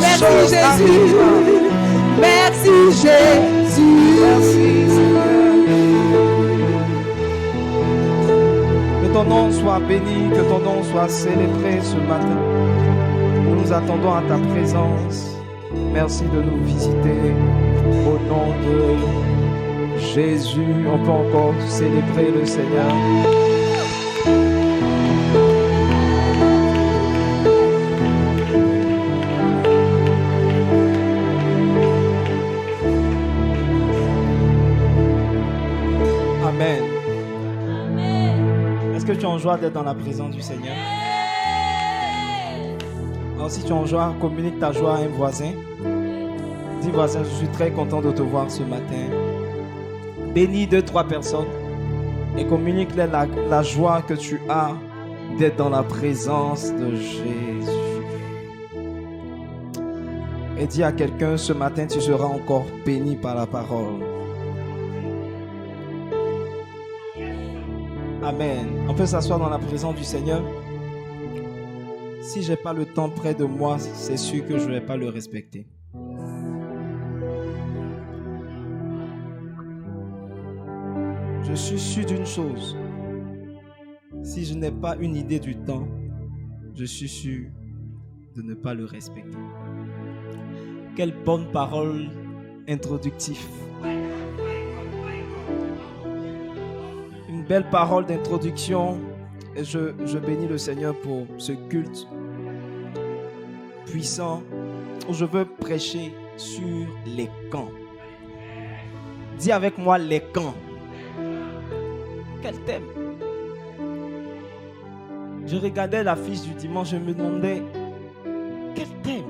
Merci Jésus. Merci Jésus. Merci Seigneur. Que ton nom soit béni, que ton nom soit célébré ce matin. Nous nous attendons à ta présence. Merci de nous visiter. Au nom de Jésus, on peut encore célébrer le Seigneur. Amen. Est-ce que tu es en joie d'être dans la présence du Seigneur? Alors si tu es en joie, communique ta joie à un voisin. Dis voisin, je suis très content de te voir ce matin. Bénis 2-3 personnes et communique-leur la joie que tu as d'être dans la présence de Jésus. Et dis à quelqu'un, ce matin tu seras encore béni par la parole. Amen. On peut s'asseoir dans la présence du Seigneur. Si je n'ai pas le temps près de moi, c'est sûr que je ne vais pas le respecter. Je suis sûr d'une chose. Si je n'ai pas une idée du temps, je suis sûr de ne pas le respecter. Quelle bonne parole introductive. Une belle parole d'introduction. Et je bénis le Seigneur pour ce culte puissant où je veux prêcher sur les camps. Dis avec moi les camps. Quel thème? Je regardais l'affiche du dimanche, je me demandais quel thème?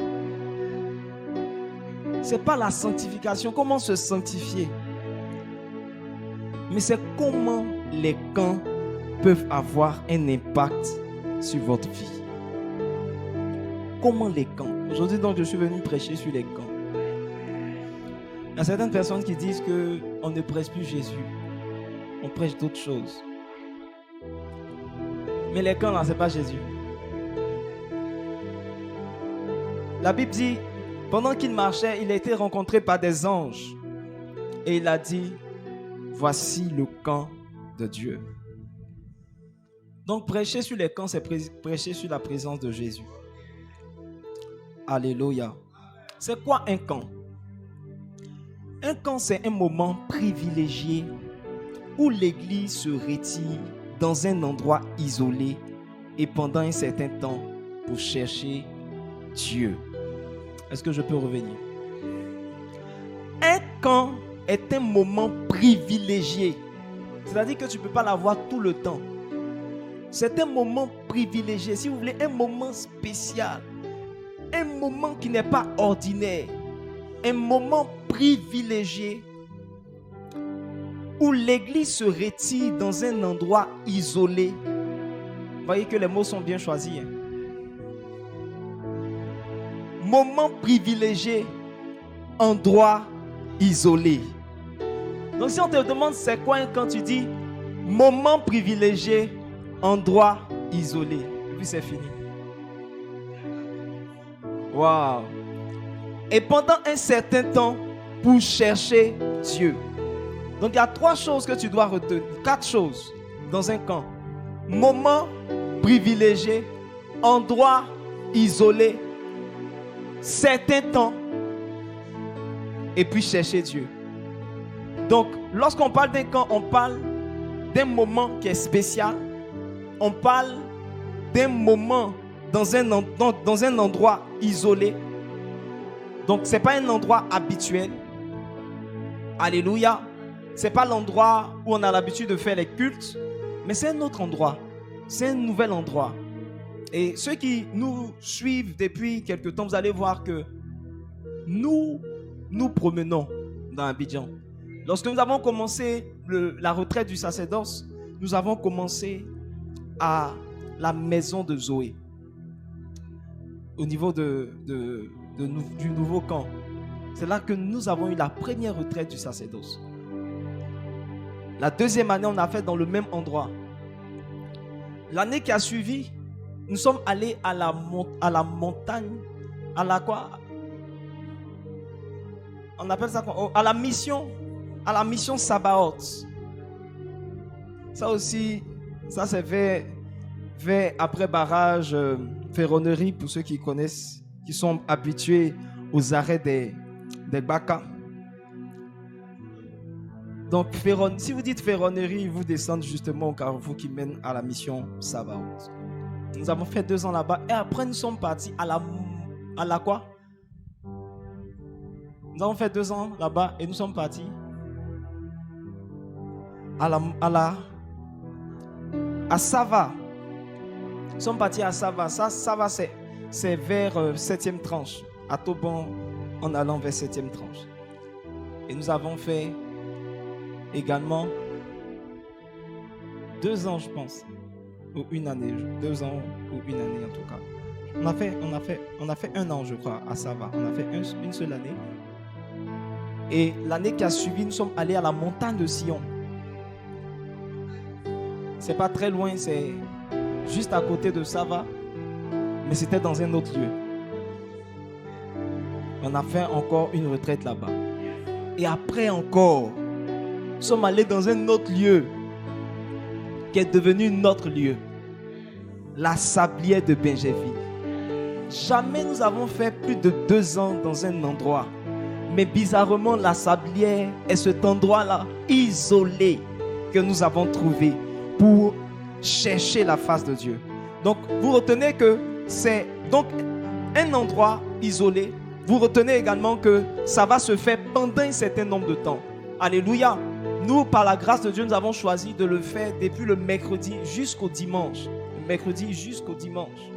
C'est pas la sanctification, comment se sanctifier, mais c'est comment les camps peuvent avoir un impact sur votre vie. Comment les camps? Aujourd'hui donc je suis venu prêcher sur les camps. Il y a certaines personnes qui disent qu'on ne prêche plus Jésus. On prêche d'autres choses. Mais les camps là, c'est pas Jésus. La Bible dit, pendant qu'il marchait, il a été rencontré par des anges. Et il a dit, voici le camp de Dieu. Donc prêcher sur les camps, c'est prêcher sur la présence de Jésus. Alléluia. C'est quoi un camp? Un camp, c'est un moment privilégié où l'église se retire dans un endroit isolé et pendant un certain temps pour chercher Dieu. Est-ce que je peux revenir? Un camp est un moment privilégié. C'est-à-dire que tu ne peux pas l'avoir tout le temps. C'est un moment privilégié, si vous voulez, un moment spécial. Un moment qui n'est pas ordinaire. Un moment privilégié où l'église se retire dans un endroit isolé. Vous voyez que les mots sont bien choisis. Hein? Moment privilégié, endroit isolé. Donc si on te demande c'est quoi quand tu dis moment privilégié, endroit isolé, et puis c'est fini. Waouh! Et pendant un certain temps pour chercher Dieu. Donc il y a 3 choses que tu dois retenir, 4 choses dans un camp. Moment privilégié, endroit isolé, certain temps, et puis chercher Dieu. Donc lorsqu'on parle d'un camp, on parle d'un moment qui est spécial. On parle d'un moment dans un endroit isolé. Donc ce n'est pas un endroit habituel. Alléluia. Ce n'est pas l'endroit où on a l'habitude de faire les cultes, mais c'est un autre endroit. C'est un nouvel endroit. Et ceux qui nous suivent depuis quelque temps, vous allez voir que nous promenons dans Abidjan. Lorsque nous avons commencé la retraite du sacerdoce, nous avons commencé à la maison de Zoé, au niveau du nouveau camp. C'est là que nous avons eu la première retraite du sacerdoce. La deuxième année, on a fait dans le même endroit. L'année qui a suivi, nous sommes allés à la montagne, à la quoi? on appelle ça quoi? À la mission Sabaoth. Ça aussi, ça c'est vers après barrage, ferronnerie, pour ceux qui connaissent, qui sont habitués aux arrêts des Baka. Donc, si vous dites ferronnerie, vous descendez justement au carrefour qui mène à la mission Sabaoth. Nous avons fait 2 ans là-bas et après nous sommes partis à la quoi? Nous avons fait 2 ans là-bas et nous sommes partis à Sava. Nous sommes partis à Sava. Sava c'est vers 7e tranche. À Toban en allant vers 7e tranche. Et nous avons fait également 2 ans, je pense, ou 1 année, 2 ans ou 1 année en tout cas. On a fait 1 an, je crois, à Sava. On a fait une seule année. Et l'année qui a suivi, nous sommes allés à la montagne de Sion. C'est pas très loin, c'est juste à côté de Sava, mais c'était dans un autre lieu. On a fait encore une retraite là-bas. Et après encore, nous sommes allés dans un autre lieu qui est devenu notre lieu. La Sablière de Benjerville. Jamais nous avons fait plus de 2 ans dans un endroit. Mais bizarrement, la Sablière est cet endroit-là isolé que nous avons trouvé pour chercher la face de Dieu. Donc, vous retenez que c'est donc un endroit isolé. Vous retenez également que ça va se faire pendant un certain nombre de temps. Alléluia. Nous, par la grâce de Dieu, nous avons choisi de le faire depuis le mercredi jusqu'au dimanche. Le mercredi jusqu'au dimanche.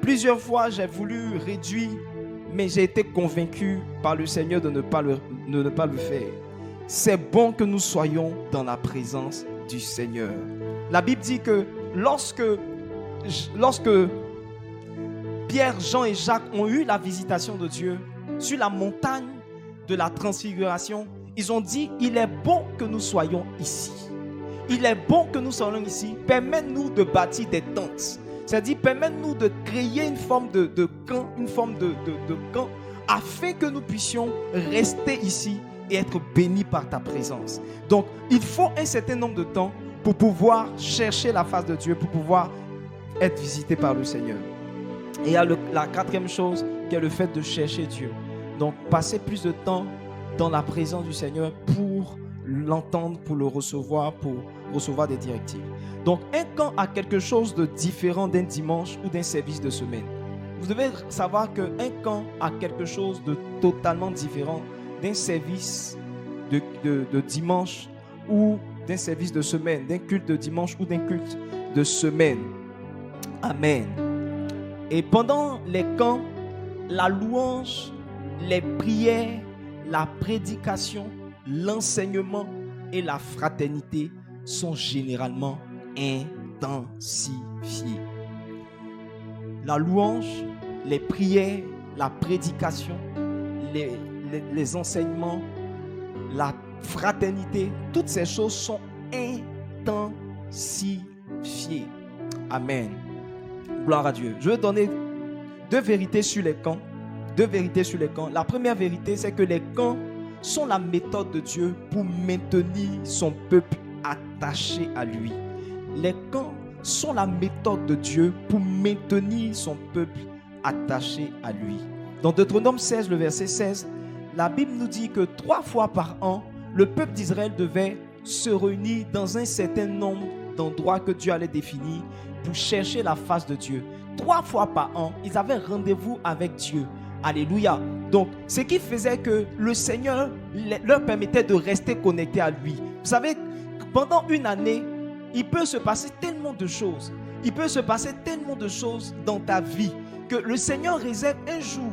Plusieurs fois, j'ai voulu réduire, mais j'ai été convaincu par le Seigneur de ne pas le faire. C'est bon que nous soyons dans la présence du Seigneur. La Bible dit que lorsque Pierre, Jean et Jacques ont eu la visitation de Dieu sur la montagne de la transfiguration, ils ont dit, il est bon que nous soyons ici. Il est bon que nous soyons ici. Permets-nous de bâtir des tentes. C'est-à-dire, permets-nous de créer une forme de camp, camp, afin que nous puissions rester ici et être bénis par ta présence. Donc, il faut un certain nombre de temps pour pouvoir chercher la face de Dieu, pour pouvoir être visité par le Seigneur. Et il y a la 4e chose qui est le fait de chercher Dieu. Donc, passer plus de temps dans la présence du Seigneur pour l'entendre, pour le recevoir, pour recevoir des directives. Donc, un camp a quelque chose de différent d'un dimanche ou d'un service de semaine. Vous devez savoir qu'un camp a quelque chose de totalement différent d'un service de dimanche ou d'un service de semaine, d'un culte de dimanche ou d'un culte de semaine. Amen. Et pendant les camps, la louange, les prières, la prédication, l'enseignement et la fraternité sont généralement intensifiés. La louange, les prières, la prédication, les enseignements, la fraternité, toutes ces choses sont intensifiées. Amen. Gloire à Dieu. Je vais donner 2 vérités sur les camps. 2 vérités sur les camps. La première vérité, c'est que les camps sont la méthode de Dieu pour maintenir son peuple attaché à lui. Les camps sont la méthode de Dieu pour maintenir son peuple attaché à lui. Dans Deutéronome 16, le verset 16, la Bible nous dit que 3 fois par an, le peuple d'Israël devait se réunir dans un certain nombre d'endroits que Dieu allait définir pour chercher la face de Dieu. 3 fois par an, ils avaient rendez-vous avec Dieu. Alléluia. Donc, ce qui faisait que le Seigneur leur permettait de rester connectés à lui. Vous savez, pendant une année, il peut se passer tellement de choses. Il peut se passer tellement de choses dans ta vie que le Seigneur réserve un jour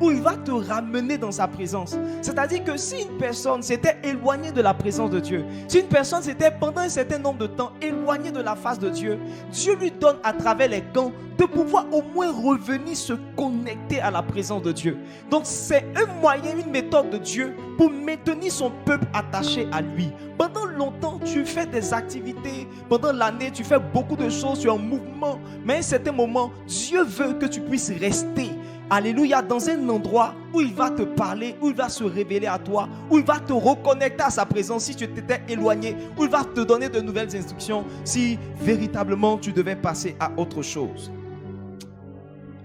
où il va te ramener dans sa présence. C'est-à-dire que si une personne s'était éloignée de la présence de Dieu, si une personne s'était pendant un certain nombre de temps éloignée de la face de Dieu, Dieu lui donne à travers les camps de pouvoir au moins revenir se connecter à la présence de Dieu. Donc c'est un moyen, une méthode de Dieu pour maintenir son peuple attaché à lui. Pendant longtemps, tu fais des activités. Pendant l'année, tu fais beaucoup de choses, tu es en mouvement. Mais à un certain moment, Dieu veut que tu puisses rester Alléluia, dans un endroit où il va te parler, où il va se révéler à toi, où il va te reconnecter à sa présence si tu t'étais éloigné, où il va te donner de nouvelles instructions si véritablement tu devais passer à autre chose.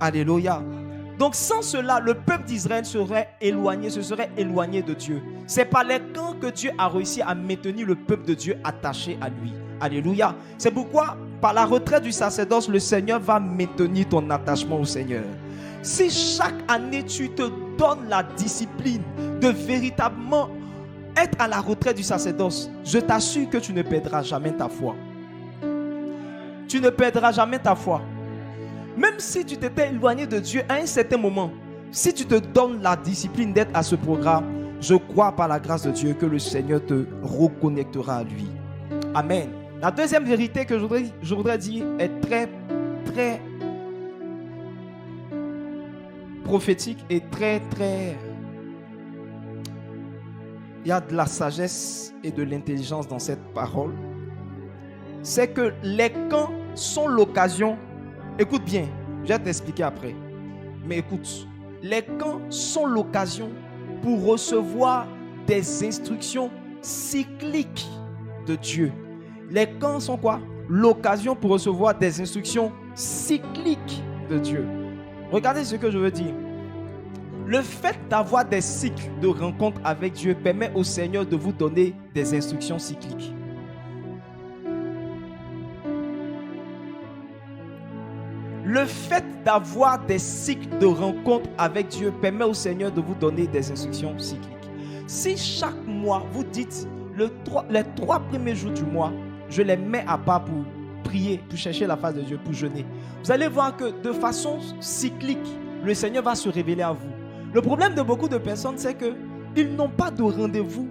Alléluia. Donc sans cela, le peuple d'Israël serait éloigné, se serait éloigné de Dieu. C'est par les camps que Dieu a réussi à maintenir le peuple de Dieu attaché à lui. Alléluia. C'est pourquoi, par la retraite du sacerdoce, le Seigneur va maintenir ton attachement au Seigneur. Si chaque année tu te donnes la discipline de véritablement être à la retraite du sacerdoce, je t'assure que tu ne perdras jamais ta foi. Tu ne perdras jamais ta foi. Même si tu t'étais éloigné de Dieu à un certain moment, si tu te donnes la discipline d'être à ce programme, je crois par la grâce de Dieu que le Seigneur te reconnectera à lui. Amen. La deuxième vérité que je voudrais dire est très prophétique et très il y a de la sagesse et de l'intelligence dans cette parole. C'est que les camps sont l'occasion. Écoute bien, je vais t'expliquer après. Mais écoute, les camps sont l'occasion pour recevoir des instructions cycliques de Dieu. Les camps sont quoi? L'occasion pour recevoir des instructions cycliques de Dieu. Regardez ce que je veux dire. Le fait d'avoir des cycles de rencontres avec Dieu permet au Seigneur de vous donner des instructions cycliques. Le fait d'avoir des cycles de rencontres avec Dieu permet au Seigneur de vous donner des instructions cycliques. Si chaque mois, vous dites, les 3 premiers jours du mois, je les mets à part pour prier, pour chercher la face de Dieu, pour jeûner, vous allez voir que de façon cyclique, le Seigneur va se révéler à vous. Le problème de beaucoup de personnes, c'est qu'ils n'ont pas de rendez-vous,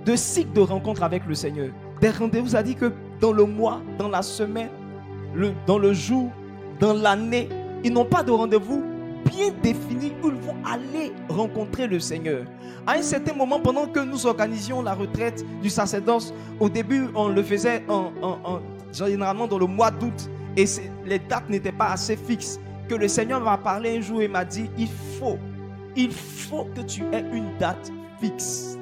de cycle de rencontre avec le Seigneur. Des rendez-vous, ça dit que dans le mois, dans la semaine, dans le jour, dans l'année, ils n'ont pas de rendez-vous bien défini où ils vont aller rencontrer le Seigneur. À un certain moment, pendant que nous organisions la retraite du sacerdoce, au début, on le faisait généralement dans le mois d'août et les dates n'étaient pas assez fixes. Que le Seigneur m'a parlé un jour et m'a dit, il faut que tu aies une date fixe.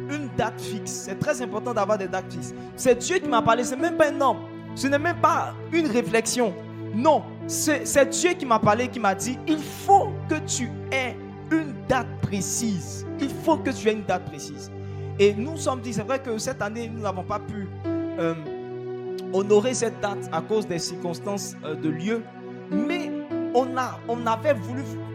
Une date fixe. C'est très important d'avoir des dates fixes. C'est Dieu qui m'a parlé, c'est même pas un homme. Ce n'est même pas une réflexion. Non, c'est Dieu qui m'a parlé, qui m'a dit, il faut que tu aies une date précise. Il faut que tu aies une date précise. Et nous sommes dit, c'est vrai que cette année, nous n'avons pas pu honorer cette date à cause des circonstances de lieu. Mais on avait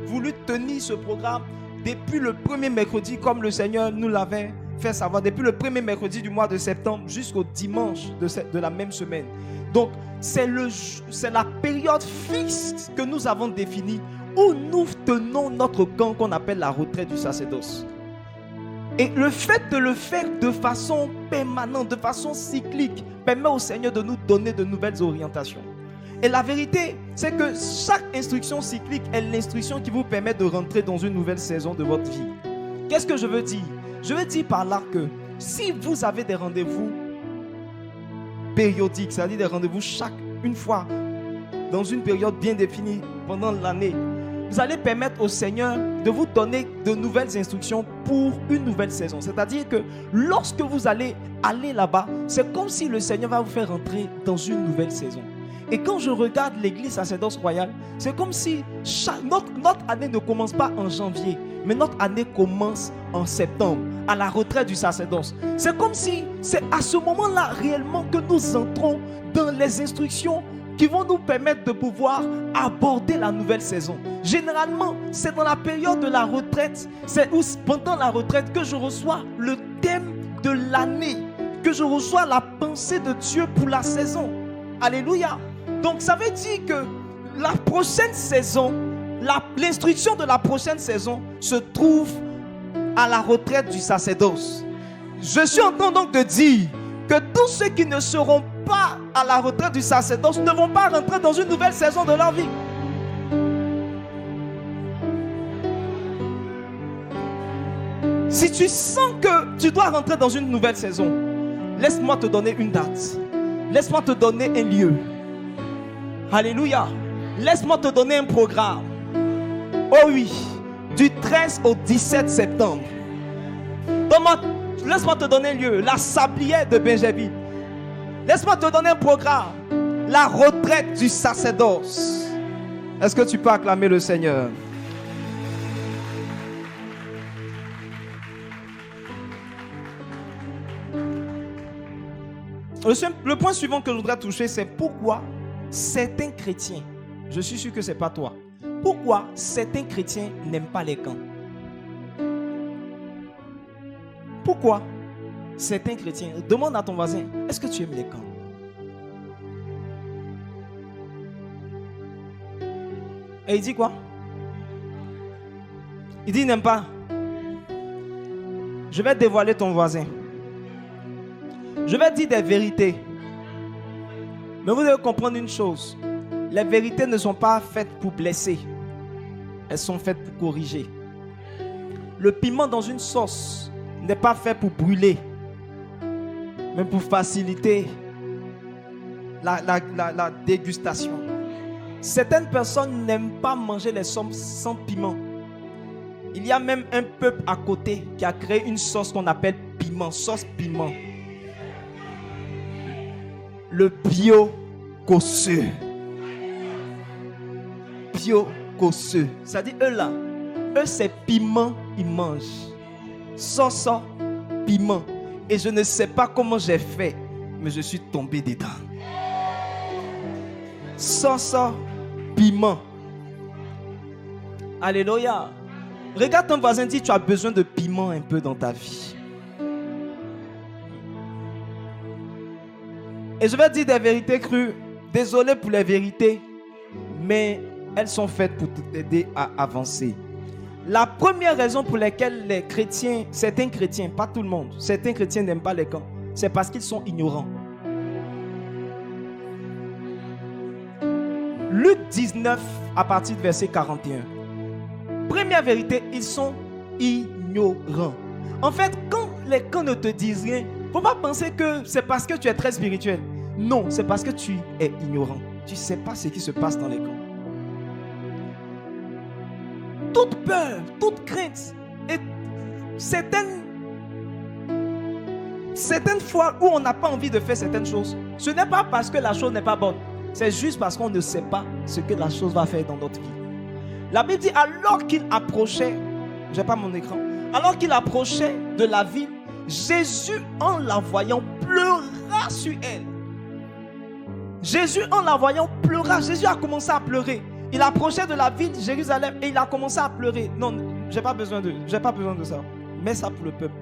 voulu tenir ce programme depuis le premier mercredi, comme le Seigneur nous l'avait fait savoir, depuis le premier mercredi du mois de septembre jusqu'au dimanche de la même semaine. Donc, c'est la période fixe que nous avons définie où nous tenons notre camp qu'on appelle la retraite du sacerdoce. Et le fait de le faire de façon permanente, de façon cyclique, permet au Seigneur de nous donner de nouvelles orientations. Et la vérité, c'est que chaque instruction cyclique est l'instruction qui vous permet de rentrer dans une nouvelle saison de votre vie. Qu'est-ce que je veux dire? Je veux dire par là que si vous avez des rendez-vous périodiques, c'est-à-dire des rendez-vous une fois dans une période bien définie pendant l'année, vous allez permettre au Seigneur de vous donner de nouvelles instructions pour une nouvelle saison. C'est-à-dire que lorsque vous allez aller là-bas, c'est comme si le Seigneur va vous faire rentrer dans une nouvelle saison. Et quand je regarde l'église sacerdoce royale, c'est comme si notre année ne commence pas en janvier, mais notre année commence en septembre, à la retraite du sacerdoce. C'est comme si c'est à ce moment-là réellement que nous entrons dans les instructions qui vont nous permettre de pouvoir aborder la nouvelle saison. Généralement, c'est dans la période de la retraite, c'est pendant la retraite que je reçois le thème de l'année, que je reçois la pensée de Dieu pour la saison. Alléluia. Donc ça veut dire que la prochaine saison, l'instruction de la prochaine saison se trouve à la retraite du sacerdoce. Je suis en train donc de dire que tous ceux qui ne seront pas à la retraite du sacerdoce ne vont pas rentrer dans une nouvelle saison de leur vie. Si tu sens que tu dois rentrer dans une nouvelle saison, laisse-moi te donner une date. Laisse-moi te donner un lieu. Alléluia. Laisse-moi te donner un programme. Oh oui, du 13 au 17 septembre. Laisse-moi te donner un lieu, la sablière de Benjamin. Laisse-moi te donner un programme, la retraite du sacerdoce. Est-ce que tu peux acclamer le Seigneur? Le point suivant que je voudrais toucher, c'est pourquoi certains chrétiens, je suis sûr que ce n'est pas toi, pourquoi certains chrétiens n'aiment pas les camps? Pourquoi certains chrétiens, demande à ton voisin, est-ce que tu aimes les camps? Et il dit quoi? Il dit il n'aime pas. Je vais dévoiler ton voisin. Je vais dire des vérités. Mais vous devez comprendre une chose. Les vérités ne sont pas faites pour blesser. Elles sont faites pour corriger. Le piment dans une sauce n'est pas fait pour brûler, mais pour faciliter la dégustation. Certaines personnes n'aiment pas manger les sauces sans piment. Il y a même un peuple à côté qui a créé une sauce qu'on appelle piment, sauce piment. Le bio-cosseux. Bio-cosseux. C'est-à-dire, eux là, eux c'est piment, ils mangent. Sauce, piment. Et je ne sais pas comment j'ai fait, mais je suis tombé dedans. Sauce, piment. Alléluia. Regarde ton voisin, dis, tu as besoin de piment un peu dans ta vie. Et je vais dire des vérités crues. Désolé pour les vérités, mais elles sont faites pour t'aider à avancer. La première raison pour laquelle les chrétiens, certains chrétiens, pas tout le monde, certains chrétiens n'aiment pas les camps, c'est parce qu'ils sont ignorants. Luc 19, à partir du verset 41. Première vérité, ils sont ignorants. En fait, quand les camps ne te disent rien, il ne faut pas penser que c'est parce que tu es très spirituel. Non, c'est parce que tu es ignorant. Tu ne sais pas ce qui se passe dans les camps. Toute peur, toute crainte et certaines fois où on n'a pas envie de faire certaines choses, ce n'est pas parce que la chose n'est pas bonne. C'est juste parce qu'on ne sait pas ce que la chose va faire dans notre vie. La Bible dit, alors qu'il approchait, je n'ai pas mon écran, alors qu'il approchait de la ville, Jésus, en la voyant, pleura sur elle. Jésus, en la voyant, pleura. Jésus a commencé à pleurer. Il approchait de la ville de Jérusalem et il a commencé à pleurer. Non, j'ai pas besoin de ça. Mets ça pour le peuple.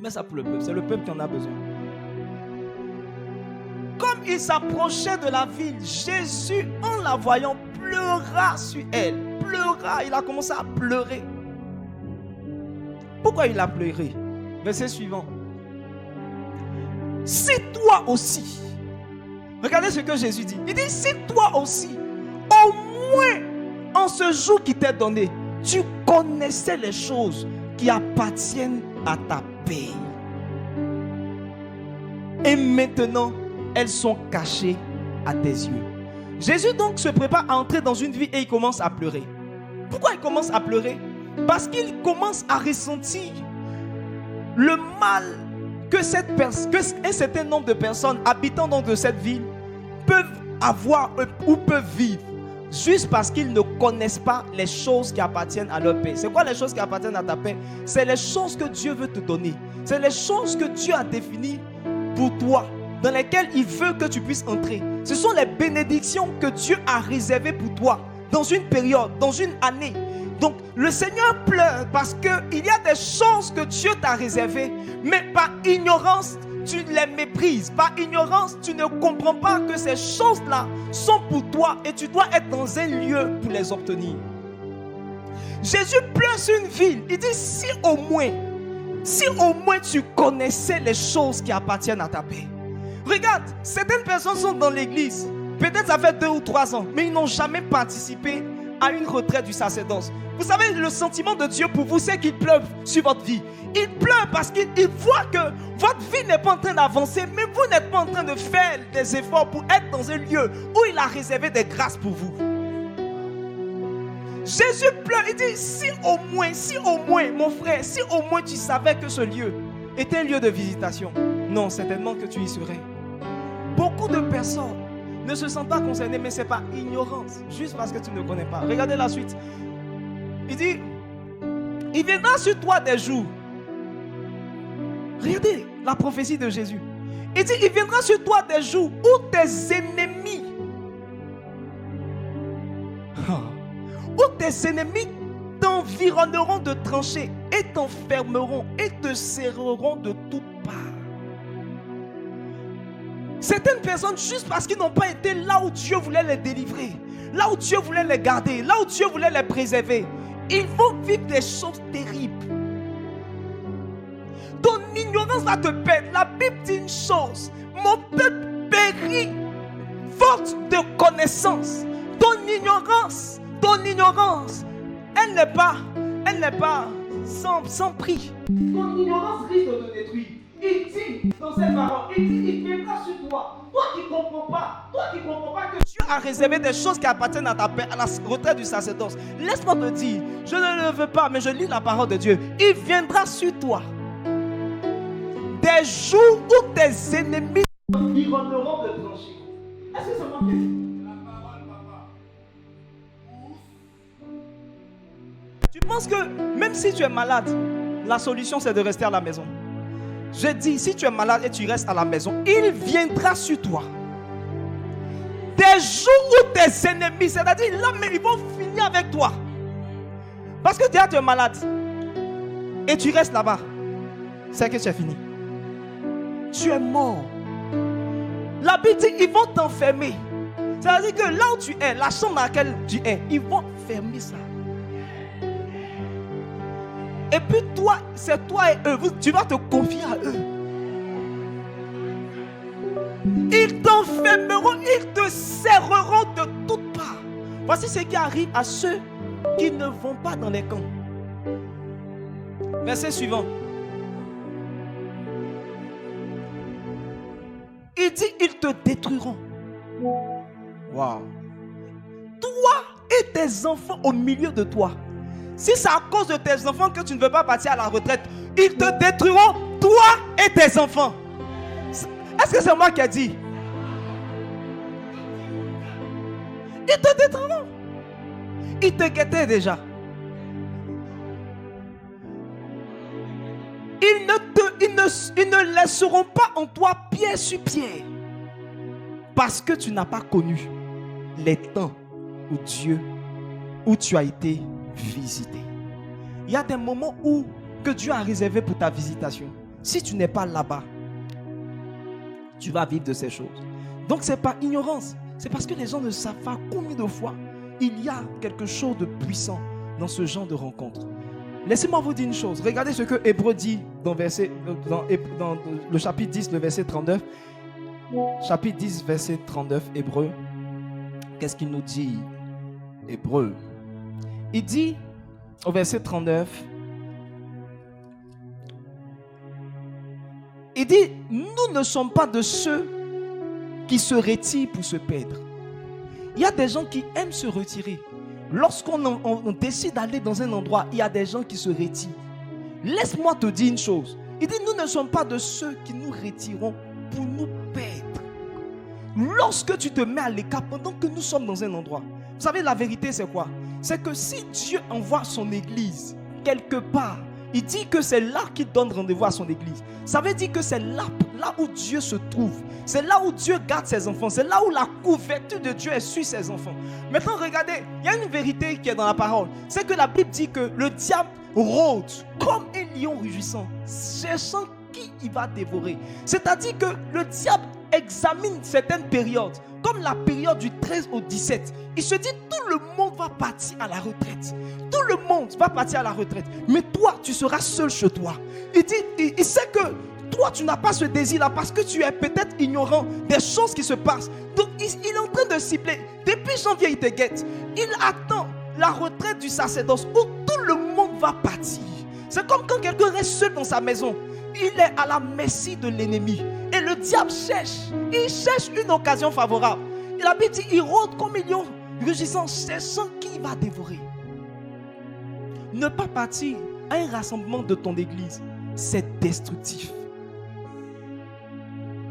Mets ça pour le peuple. C'est le peuple qui en a besoin. Comme il s'approchait de la ville, Jésus, en la voyant, pleura sur elle. Pleura. Il a commencé à pleurer. Pourquoi il a pleuré? Verset suivant. Si toi aussi, regardez ce que Jésus dit. Il dit, si toi aussi, au moins en ce jour qui t'est donné, tu connaissais les choses qui appartiennent à ta paix. Et maintenant, elles sont cachées à tes yeux. Jésus donc se prépare à entrer dans une vie et il commence à pleurer. Pourquoi il commence à pleurer? Parce qu'il commence à ressentir le mal que un certain nombre de personnes habitant donc de cette ville peuvent avoir ou peuvent vivre juste parce qu'ils ne connaissent pas les choses qui appartiennent à leur paix. C'est quoi les choses qui appartiennent à ta paix? C'est les choses que Dieu veut te donner. C'est les choses que Dieu a définies pour toi, dans lesquelles il veut que tu puisses entrer. Ce sont les bénédictions que Dieu a réservées pour toi dans une période, dans une année. Donc le Seigneur pleure parce qu'il y a des choses que Dieu t'a réservées, mais par ignorance, tu les méprises. Par ignorance, tu ne comprends pas que ces choses-là sont pour toi et tu dois être dans un lieu pour les obtenir. Jésus pleure sur une ville. Il dit, si au moins tu connaissais les choses qui appartiennent à ta paix. Regarde, certaines personnes sont dans l'église. Peut-être ça fait 2 ou 3 ans, mais ils n'ont jamais participé à une retraite du sacerdoce. Vous savez, le sentiment de Dieu pour vous, c'est qu'il pleure sur votre vie. Il pleure parce qu'il voit que votre vie n'est pas en train d'avancer, mais vous n'êtes pas en train de faire des efforts pour être dans un lieu où il a réservé des grâces pour vous. Jésus pleure. Il dit, si au moins, mon frère, si au moins tu savais que ce lieu était un lieu de visitation. Non, certainement que tu y serais. Beaucoup de personnes ne se sentent pas concernées, mais ce n'est pas ignorance, juste parce que tu ne connais pas. Regardez la suite. Il dit, il viendra sur toi des jours. Regardez la prophétie de Jésus. Il dit, il viendra sur toi des jours où tes ennemis, t'environneront de tranchées et t'enfermeront et te serreront de toutes parts. Certaines personnes, juste parce qu'ils n'ont pas été là où Dieu voulait les délivrer, là où Dieu voulait les garder, là où Dieu voulait les préserver, ils vont vivre des choses terribles. Ton ignorance va te perdre. La Bible dit une chose: mon peuple périt faute de connaissance. Ton ignorance, elle n'est pas sans prix. Ton ignorance risque de te détruire. Il dit dans ses paroles, il viendra sur toi. Toi qui ne comprends pas que Dieu a réservé des choses qui appartiennent à ta paix, à la retraite du sacerdoce. Laisse-moi te dire, je ne le veux pas, mais je lis la parole de Dieu. Il viendra sur toi des jours où tes ennemis t'environneront de tranchées. Est-ce que c'est moi qui dis? Tu penses que même si tu es malade, la solution c'est de rester à la maison? Je dis, si tu es malade et tu restes à la maison, il viendra sur toi des jours où tes ennemis, c'est-à-dire là, mais ils vont finir avec toi. Parce que déjà tu es malade et tu restes là-bas, c'est que tu es fini. Tu es mort. La Bible dit, ils vont t'enfermer. C'est-à-dire que là où tu es, la chambre dans laquelle tu es, ils vont fermer ça. Et puis toi, c'est toi et eux, tu vas te confier à eux. Ils t'enfermeront, ils te serreront de toutes parts. Voici ce qui arrive à ceux qui ne vont pas dans les camps. Verset suivant. Il dit, ils te détruiront. Wow. Toi et tes enfants au milieu de toi. Si c'est à cause de tes enfants que tu ne veux pas partir à la retraite, ils te détruiront, toi et tes enfants. Est-ce que c'est moi qui ai dit? Ils te détruiront. Ils te guettaient déjà. Ils ne laisseront pas en toi pierre sur pierre. Parce que tu n'as pas connu les temps où tu as été visité. Il y a des moments que Dieu a réservé pour ta visitation. Si tu n'es pas là-bas, tu vas vivre de ces choses. Donc c'est pas ignorance, c'est parce que les gens ne savent pas combien de fois il y a quelque chose de puissant dans ce genre de rencontre. Laissez-moi vous dire une chose. Regardez ce que Hébreu dit dans le chapitre 10, le verset 39. Chapitre 10, verset 39, Hébreu. Qu'est-ce qu'il nous dit? Hébreu. Il dit au verset 39, il dit, nous ne sommes pas de ceux qui se retirent pour se perdre. Il y a des gens qui aiment se retirer. Lorsqu'on décide d'aller dans un endroit, il y a des gens qui se retirent. Laisse-moi te dire une chose. Il dit, nous ne sommes pas de ceux qui nous retirons pour nous perdre. Lorsque tu te mets à l'écart pendant que nous sommes dans un endroit, vous savez, la vérité c'est quoi? C'est que si Dieu envoie son église quelque part, il dit que c'est là qu'il donne rendez-vous à son église. Ça veut dire que c'est là où Dieu se trouve. C'est là où Dieu garde ses enfants. C'est là où la couverture de Dieu est sur ses enfants. Maintenant, regardez, il y a une vérité qui est dans la parole. C'est que la Bible dit que le diable rôde comme un lion rugissant, cherchant qui il va dévorer. C'est-à-dire que le diable examine certaines périodes, comme la période du 13 au 17. Il se dit, tout le monde va partir à la retraite. Tout le monde va partir à la retraite. Mais toi, tu seras seul chez toi. Il dit, il sait que toi, tu n'as pas ce désir-là parce que tu es peut-être ignorant des choses qui se passent. Donc, il est en train de cibler. Depuis janvier, il te guette. Il attend la retraite du sacerdoce où tout le monde va partir. C'est comme quand quelqu'un reste seul dans sa maison. Il est à la merci de l'ennemi. Et le diable cherche. Il cherche une occasion favorable. Et la Bible dit, il rôde comme un lion rugissant, cherchant qui va dévorer. Ne pas partir à un rassemblement de ton église, c'est destructif.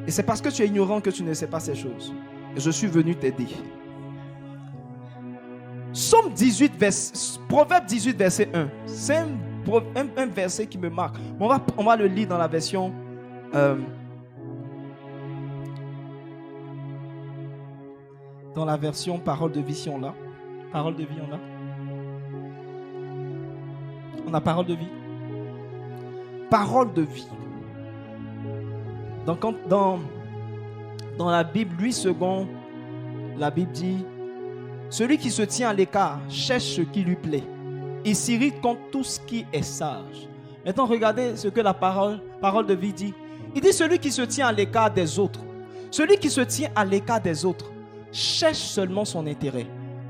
Et c'est parce que tu es ignorant que tu ne sais pas ces choses. Et je suis venu t'aider. Somme 18, Proverbe 18, verset 1. C'est un verset qui me marque. On va le lire dans la version... dans la version Parole de vie, si on l'a. Parole de vie, on l'a. On a Parole de vie. Parole de vie. Donc, dans la Bible, 8 secondes, la Bible dit: celui qui se tient à l'écart cherche ce qui lui plaît. Il s'irrite contre tout ce qui est sage. Maintenant, regardez ce que la parole de vie dit. Il dit: celui qui se tient à l'écart des autres. Celui qui se tient à l'écart des autres cherche seulement son intérêt.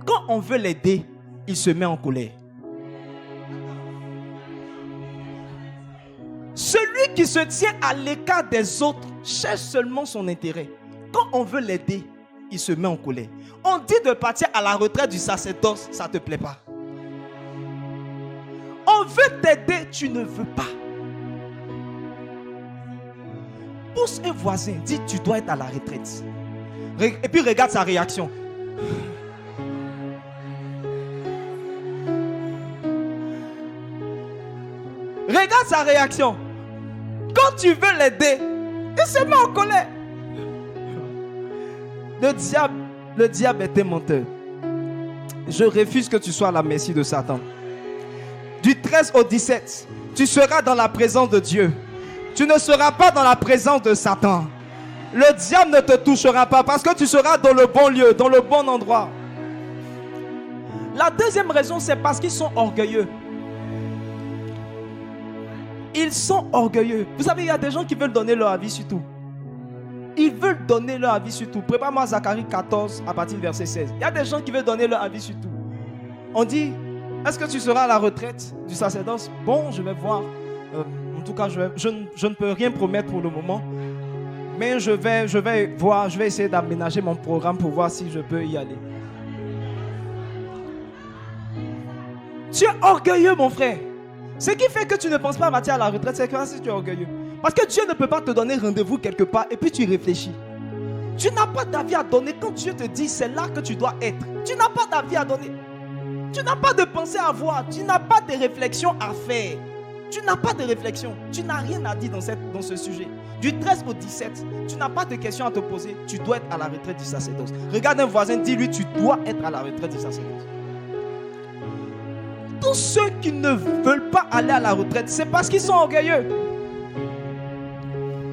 Quand on veut l'aider, il se met en colère. Celui qui se tient à l'écart des autres cherche seulement son intérêt. Quand on veut l'aider, il se met en colère. On dit de partir à la retraite du sacerdoce, ça ne te plaît pas. On veut t'aider, tu ne veux pas. Pousse un voisin, dis: tu dois être à la retraite. Et puis regarde sa réaction. Regarde sa réaction. Quand tu veux l'aider, il se met en colère. Le diable est un menteur. Je refuse que tu sois à la merci de Satan. Du 13 au 17, tu seras dans la présence de Dieu. Tu ne seras pas dans la présence de Satan. Le diable ne te touchera pas parce que tu seras dans le bon lieu, dans le bon endroit. La deuxième raison, c'est parce qu'ils sont orgueilleux. Ils sont orgueilleux. Vous savez, il y a des gens qui veulent donner leur avis sur tout. Ils veulent donner leur avis sur tout. Prépare-moi Zacharie 14 à partir du verset 16. Il y a des gens qui veulent donner leur avis sur tout. On dit: est-ce que tu seras à la retraite du sacerdoce? Bon, je vais voir. En tout cas, je ne peux rien promettre pour le moment. Mais je vais voir, je vais essayer d'aménager mon programme pour voir si je peux y aller. Tu es orgueilleux, mon frère. Ce qui fait que tu ne penses pas partir à la retraite, c'est que tu es orgueilleux. Parce que Dieu ne peut pas te donner rendez-vous quelque part et puis tu réfléchis. Tu n'as pas d'avis à donner quand Dieu te dit c'est là que tu dois être. Tu n'as pas d'avis à donner. Tu n'as pas de pensée à avoir. Tu n'as pas de réflexion à faire. Tu n'as pas de réflexion. Tu n'as rien à dire dans ce sujet. Du 13 au 17, tu n'as pas de questions à te poser. Tu dois être à la retraite du sacerdoce. Regarde un voisin, dis-lui: tu dois être à la retraite du sacerdoce. Tous ceux qui ne veulent pas aller à la retraite, c'est parce qu'ils sont orgueilleux.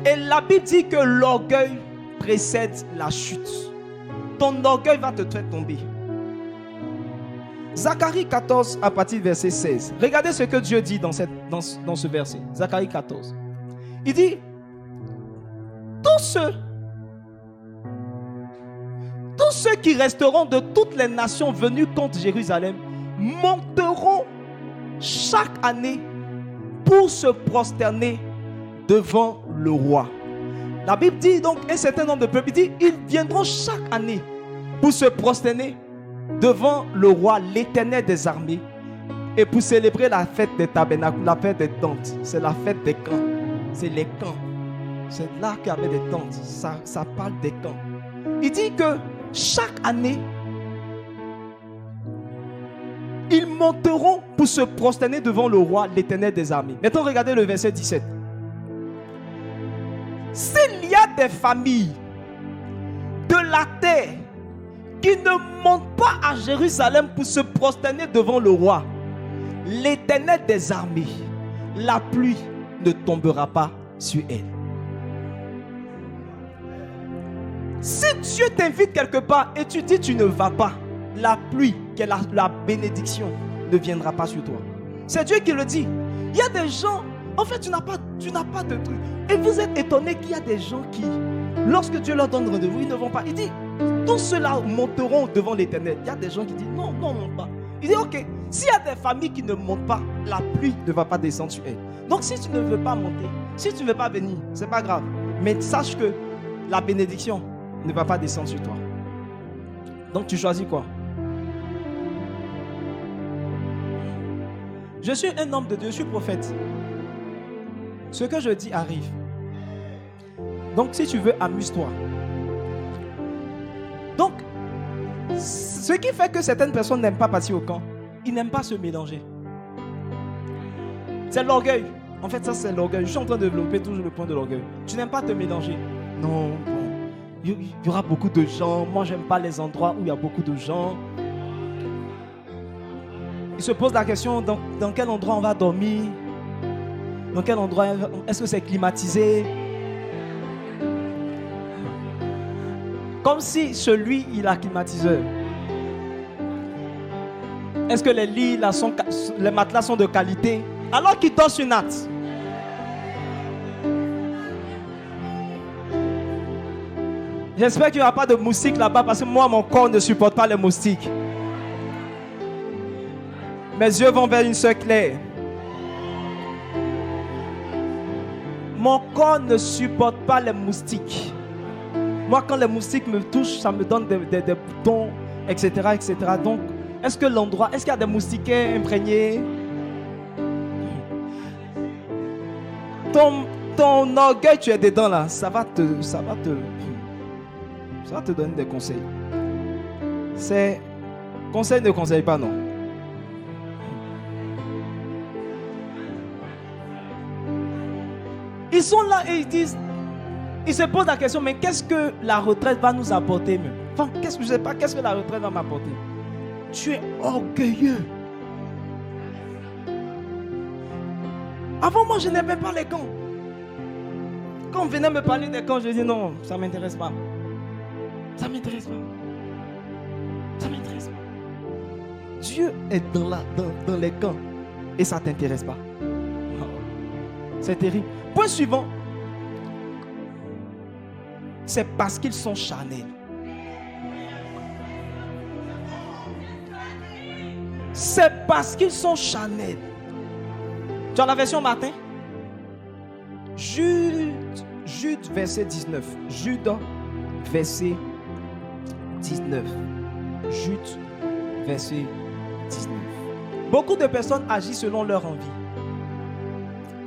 Et la Bible dit que l'orgueil précède la chute. Ton orgueil va te faire tomber. Zacharie 14 à partir du verset 16. Regardez ce que Dieu dit dans ce verset. Zacharie 14. Il dit: tous ceux qui resteront de toutes les nations venues contre Jérusalem monteront chaque année pour se prosterner devant le roi. La Bible dit donc un certain nombre de peuples, il dit: ils viendront chaque année pour se prosterner devant le roi, l'Éternel des armées, et pour célébrer la fête des tabernacles, la fête des tentes. C'est la fête des camps. C'est les camps. C'est là qu'il y avait des tentes. Ça parle des camps. Il dit que chaque année, ils monteront pour se prosterner devant le roi, l'Éternel des armées. Maintenant, regardez le verset 17. S'il y a des familles de la terre qui ne montent pas à Jérusalem pour se prosterner devant le roi, l'Éternel des armées, la pluie ne tombera pas sur elle. Si Dieu t'invite quelque part et tu dis tu ne vas pas, la pluie, qui est la bénédiction, ne viendra pas sur toi. C'est Dieu qui le dit. Il y a des gens, en fait, tu n'as pas de truc. Et vous êtes étonnés qu'il y a des gens qui, lorsque Dieu leur donne rendez-vous, ils ne vont pas. Il dit: tous ceux-là monteront devant l'Éternel. Il y a des gens qui disent: non, non, non, pas. Il dit: ok, s'il y a des familles qui ne montent pas, la pluie ne va pas descendre sur elles. Donc si tu ne veux pas monter, si tu ne veux pas venir, c'est pas grave. Mais sache que la bénédiction ne va pas descendre sur toi. Donc tu choisis quoi? Je suis un homme de Dieu, je suis prophète. Ce que je dis arrive. Donc, si tu veux, amuse-toi. Donc, ce qui fait que certaines personnes n'aiment pas passer au camp, ils n'aiment pas se mélanger. C'est l'orgueil. En fait, ça, c'est l'orgueil. Je suis en train de développer toujours le point de l'orgueil. Tu n'aimes pas te mélanger. Non, bon. Il y aura beaucoup de gens. Moi, j'aime pas les endroits où il y a beaucoup de gens. Il se pose la question, dans quel endroit on va dormir? Dans quel endroit? Est-ce que c'est climatisé? Comme si chez lui, il a climatiseur. Est-ce que les lits, les matelas sont de qualité? Alors qu'il dort sur natte. J'espère qu'il n'y aura pas de moustiques là-bas parce que moi, mon corps ne supporte pas les moustiques. Mes yeux vont vers une seule claire. Mon corps ne supporte pas les moustiques. Moi, quand les moustiques me touchent, ça me donne des boutons, etc., etc. Donc, est-ce qu'il y a des moustiquaires imprégnés? Ton orgueil, tu es dedans là. Ça va te donner des conseils. Conseil ne conseille pas, non. Ils sont là et ils se posent la question, mais qu'est-ce que la retraite va nous apporter même? Enfin, je ne sais pas, qu'est-ce que la retraite va m'apporter? Tu es orgueilleux. Avant, moi, je n'aimais pas les camps. Quand on venait me parler des camps, je disais non, ça ne m'intéresse pas. Ça ne m'intéresse pas. Ça ne m'intéresse pas. Dieu est dans les camps et ça ne t'intéresse pas. C'est terrible. Point suivant. C'est parce qu'ils sont charnels. C'est parce qu'ils sont charnels. Tu as la version Martin? Jude verset 19. Jude verset 19. Jude verset 19. Beaucoup de personnes agissent selon leur envie.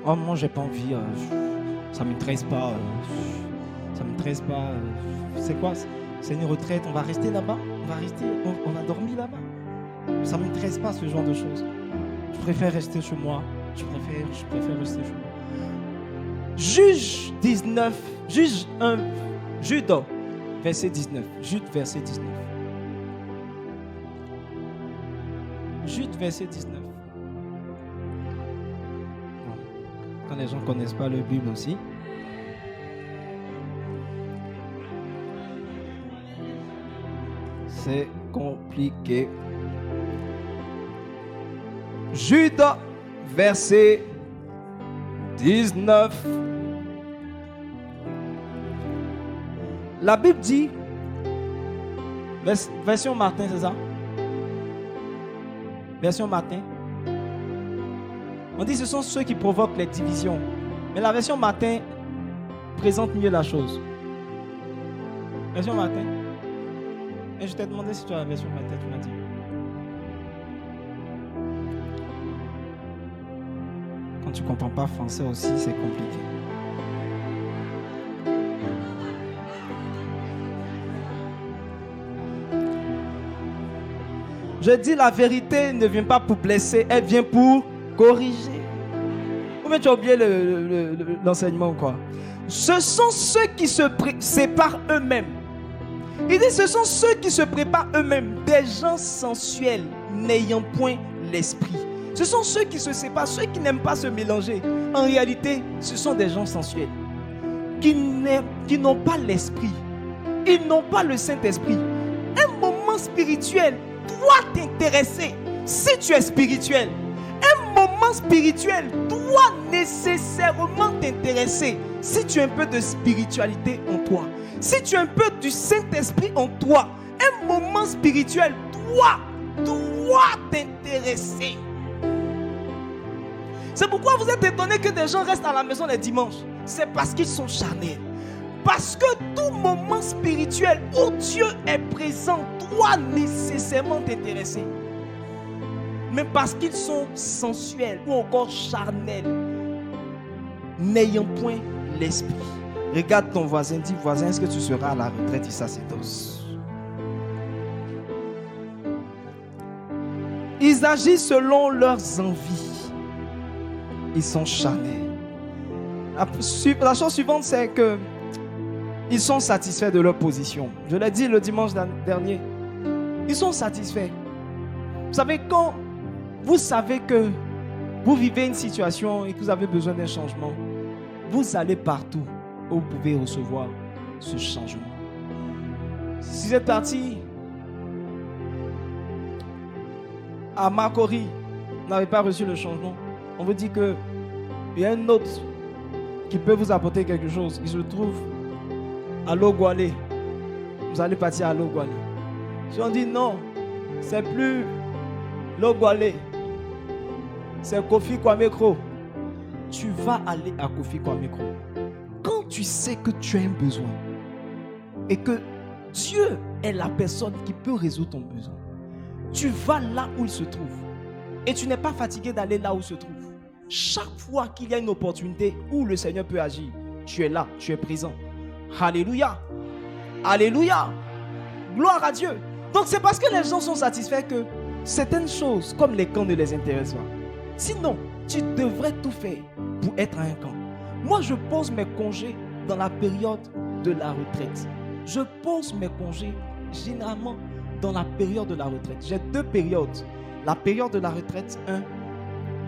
Oh, moi j'ai pas envie, ça ne m'intéresse pas. Ça ne m'intéresse pas. C'est quoi? C'est une retraite, on va rester là-bas? On va dormir là-bas? Ça ne m'intéresse pas ce genre de choses. Je préfère rester chez moi. Je préfère rester chez moi. Juge 19, Juge 1, Jude verset 19. Jude verset 19. Jude verset 19. Bon. Quand les gens ne connaissent pas la Bible aussi. C'est compliqué. Jude, verset 19. La Bible dit, version Martin, c'est ça? Version Martin. On dit ce sont ceux qui provoquent les divisions. Mais la version Martin présente mieux la chose. Version Martin. Et je t'ai demandé si tu as la version Martin, tu m'as dit. Quand tu ne comprends pas français aussi, c'est compliqué. Je dis la vérité ne vient pas pour blesser, elle vient pour corriger. Ou bien tu as oublié l'enseignement ou quoi? Ce sont ceux qui se séparent eux-mêmes. Il dit ce sont ceux qui se préparent eux-mêmes, des gens sensuels, n'ayant point l'esprit. Ce sont ceux qui se séparent, ceux qui n'aiment pas se mélanger. En réalité, ce sont des gens sensuels, qui n'ont pas l'esprit. Ils n'ont pas le Saint-Esprit. Un moment spirituel doit t'intéresser si tu es spirituel. Un moment spirituel doit nécessairement t'intéresser si tu as un peu de spiritualité en toi. Si tu as un peu du Saint-Esprit en toi, un moment spirituel doit t'intéresser. C'est pourquoi vous êtes étonnés que des gens restent à la maison les dimanches. C'est parce qu'ils sont charnels. Parce que tout moment spirituel où Dieu est présent doit nécessairement t'intéresser. mais parce qu'ils sont sensuels ou encore charnels, n'ayant point l'esprit. Regarde ton voisin, dis voisin, est-ce que tu seras à la retraite du sacerdoce? Ils agissent selon leurs envies. Ils sont charnels. La chose suivante, c'est que ils sont satisfaits de leur position. Je l'ai dit le dimanche dernier. Ils sont satisfaits. Vous savez, quand vous savez que vous vivez une situation et que vous avez besoin d'un changement, vous allez partout où vous pouvez recevoir ce changement. Si vous êtes parti à Makori, vous n'avez pas reçu le changement, on vous dit qu'il y a un autre qui peut vous apporter quelque chose. Il se trouve à Logwale. Vous allez partir à Logwale. Si on dit non, c'est plus Logwale, c'est Kofi Kwamekro, tu vas aller à Kofi Kwamekro. Quand tu sais que tu as un besoin et que Dieu est la personne qui peut résoudre ton besoin, tu vas là où il se trouve et tu n'es pas fatigué d'aller là où il se trouve. Chaque fois qu'il y a une opportunité où le Seigneur peut agir, tu es là, tu es présent. Alléluia. Alléluia. Gloire à Dieu. Donc c'est parce que les gens sont satisfaits que certaines choses comme les camps ne les intéressent pas. Sinon, tu devrais tout faire pour être à un camp. Moi, je pose mes congés dans la période de la retraite. Je pose mes congés généralement dans la période de la retraite. J'ai 2 périodes. La période de la retraite 1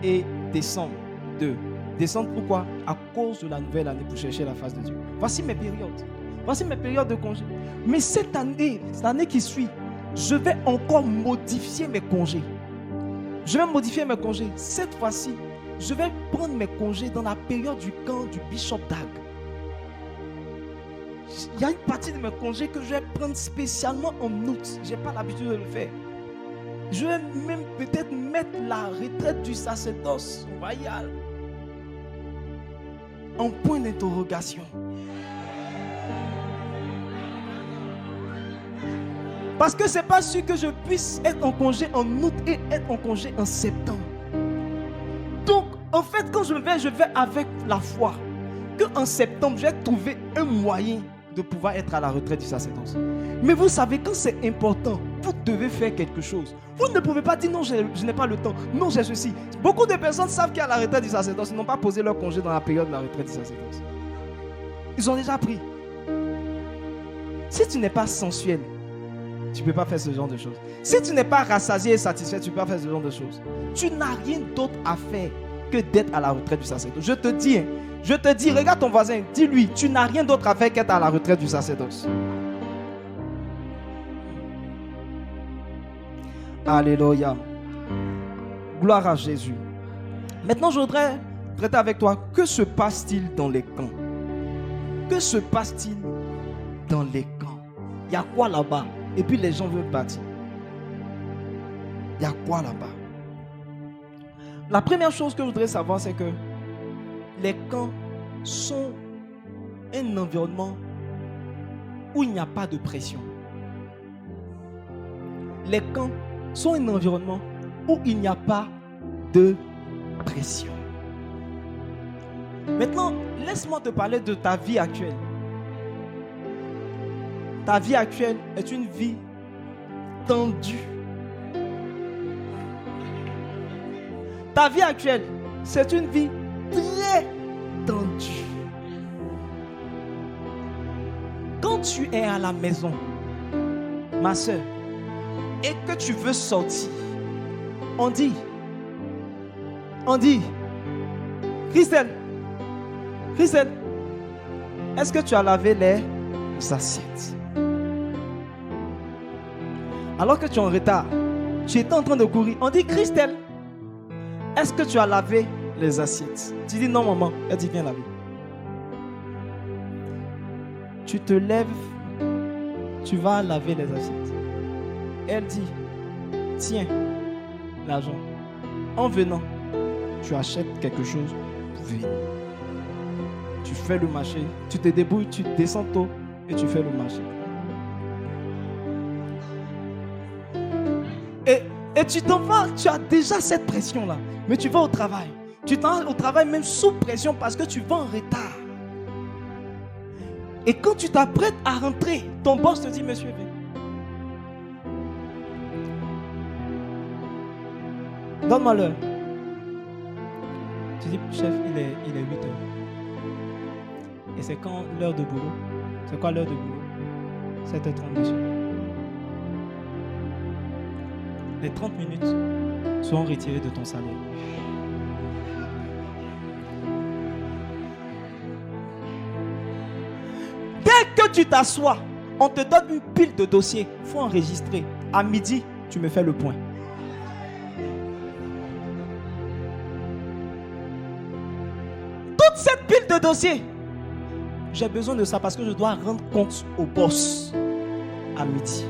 et décembre 2. Décembre pourquoi? À cause de la nouvelle année pour chercher la face de Dieu. Voici mes périodes. Voici mes périodes de congés. Mais cette année qui suit, je vais encore modifier mes congés. Je vais modifier mes congés. Cette fois-ci, je vais prendre mes congés dans la période du camp du Bishop Dag. Il y a une partie de mes congés que je vais prendre spécialement en août. Je n'ai pas l'habitude de le faire. Je vais même peut-être mettre la retraite du sacerdoce royal en point d'interrogation. Parce que ce n'est pas sûr que je puisse être en congé en août et être en congé en septembre. Donc, en fait, quand je vais avec la foi qu'en septembre, je vais trouver un moyen de pouvoir être à la retraite du sacerdoce. Mais vous savez, quand c'est important, vous devez faire quelque chose. Vous ne pouvez pas dire non, je n'ai pas le temps. Non, j'ai ceci. Beaucoup de personnes savent qu'à la retraite du sacerdoce, ils n'ont pas posé leur congé dans la période de la retraite du sacerdoce. Ils ont déjà pris. Si tu n'es pas sensuel, tu ne peux pas faire ce genre de choses. Si tu n'es pas rassasié et satisfait, tu ne peux pas faire ce genre de choses. Tu n'as rien d'autre à faire que d'être à la retraite du sacerdoce. Je te dis, regarde ton voisin, dis-lui, tu n'as rien d'autre à faire qu'être à la retraite du sacerdoce. Alléluia. Gloire à Jésus. Maintenant, je voudrais traiter avec toi, que se passe-t-il dans les camps? Que se passe-t-il dans les camps? Il y a quoi là-bas? Et puis les gens veulent partir. Il y a quoi là-bas? La première chose que je voudrais savoir, c'est que les camps sont un environnement où il n'y a pas de pression. Les camps sont un environnement où il n'y a pas de pression. Maintenant, laisse-moi te parler de ta vie actuelle. Ta vie actuelle est une vie tendue. Ta vie actuelle, c'est une vie très tendue. Quand tu es à la maison, ma soeur, et que tu veux sortir, on dit, Christelle, est-ce que tu as lavé les assiettes? Alors que tu es en retard, tu étais en train de courir, on dit, Christelle, est-ce que tu as lavé les assiettes? Tu dis non maman, elle dit viens laver. Tu te lèves, tu vas laver les assiettes. Elle dit, tiens l'argent. En venant, tu achètes quelque chose pour venir. Tu fais le marché, tu te débrouilles, tu descends tôt et tu fais le marché. Et Et tu t'en vas, tu as déjà cette pression-là. Mais tu vas au travail. Tu t'en vas au travail même sous pression parce que tu vas en retard. Et quand tu t'apprêtes à rentrer, ton boss te dit, monsieur, viens. Donne-moi l'heure. Tu dis, chef, il est 8 heures. Et c'est quand l'heure de boulot? C'est quoi l'heure de boulot? 7h30, monsieur. Les 30 minutes seront retirées de ton salaire. Dès que tu t'assois, on te donne une pile de dossiers. Il faut enregistrer. À midi, tu me fais le point. Toute cette pile de dossiers, j'ai besoin de ça parce que je dois rendre compte au boss à midi.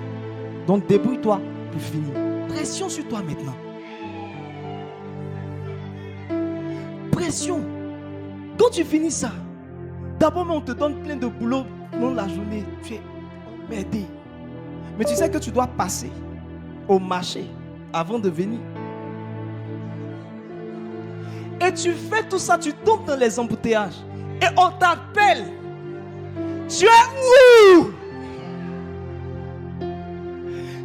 Donc débrouille-toi pour finir. Pression sur toi maintenant. Pression. Quand tu finis ça, d'abord on te donne plein de boulot dans la journée. Tu es emmerdé. Mais tu sais que tu dois passer au marché avant de venir. Et tu fais tout ça, tu tombes dans les embouteillages. Et on t'appelle. Tu es où?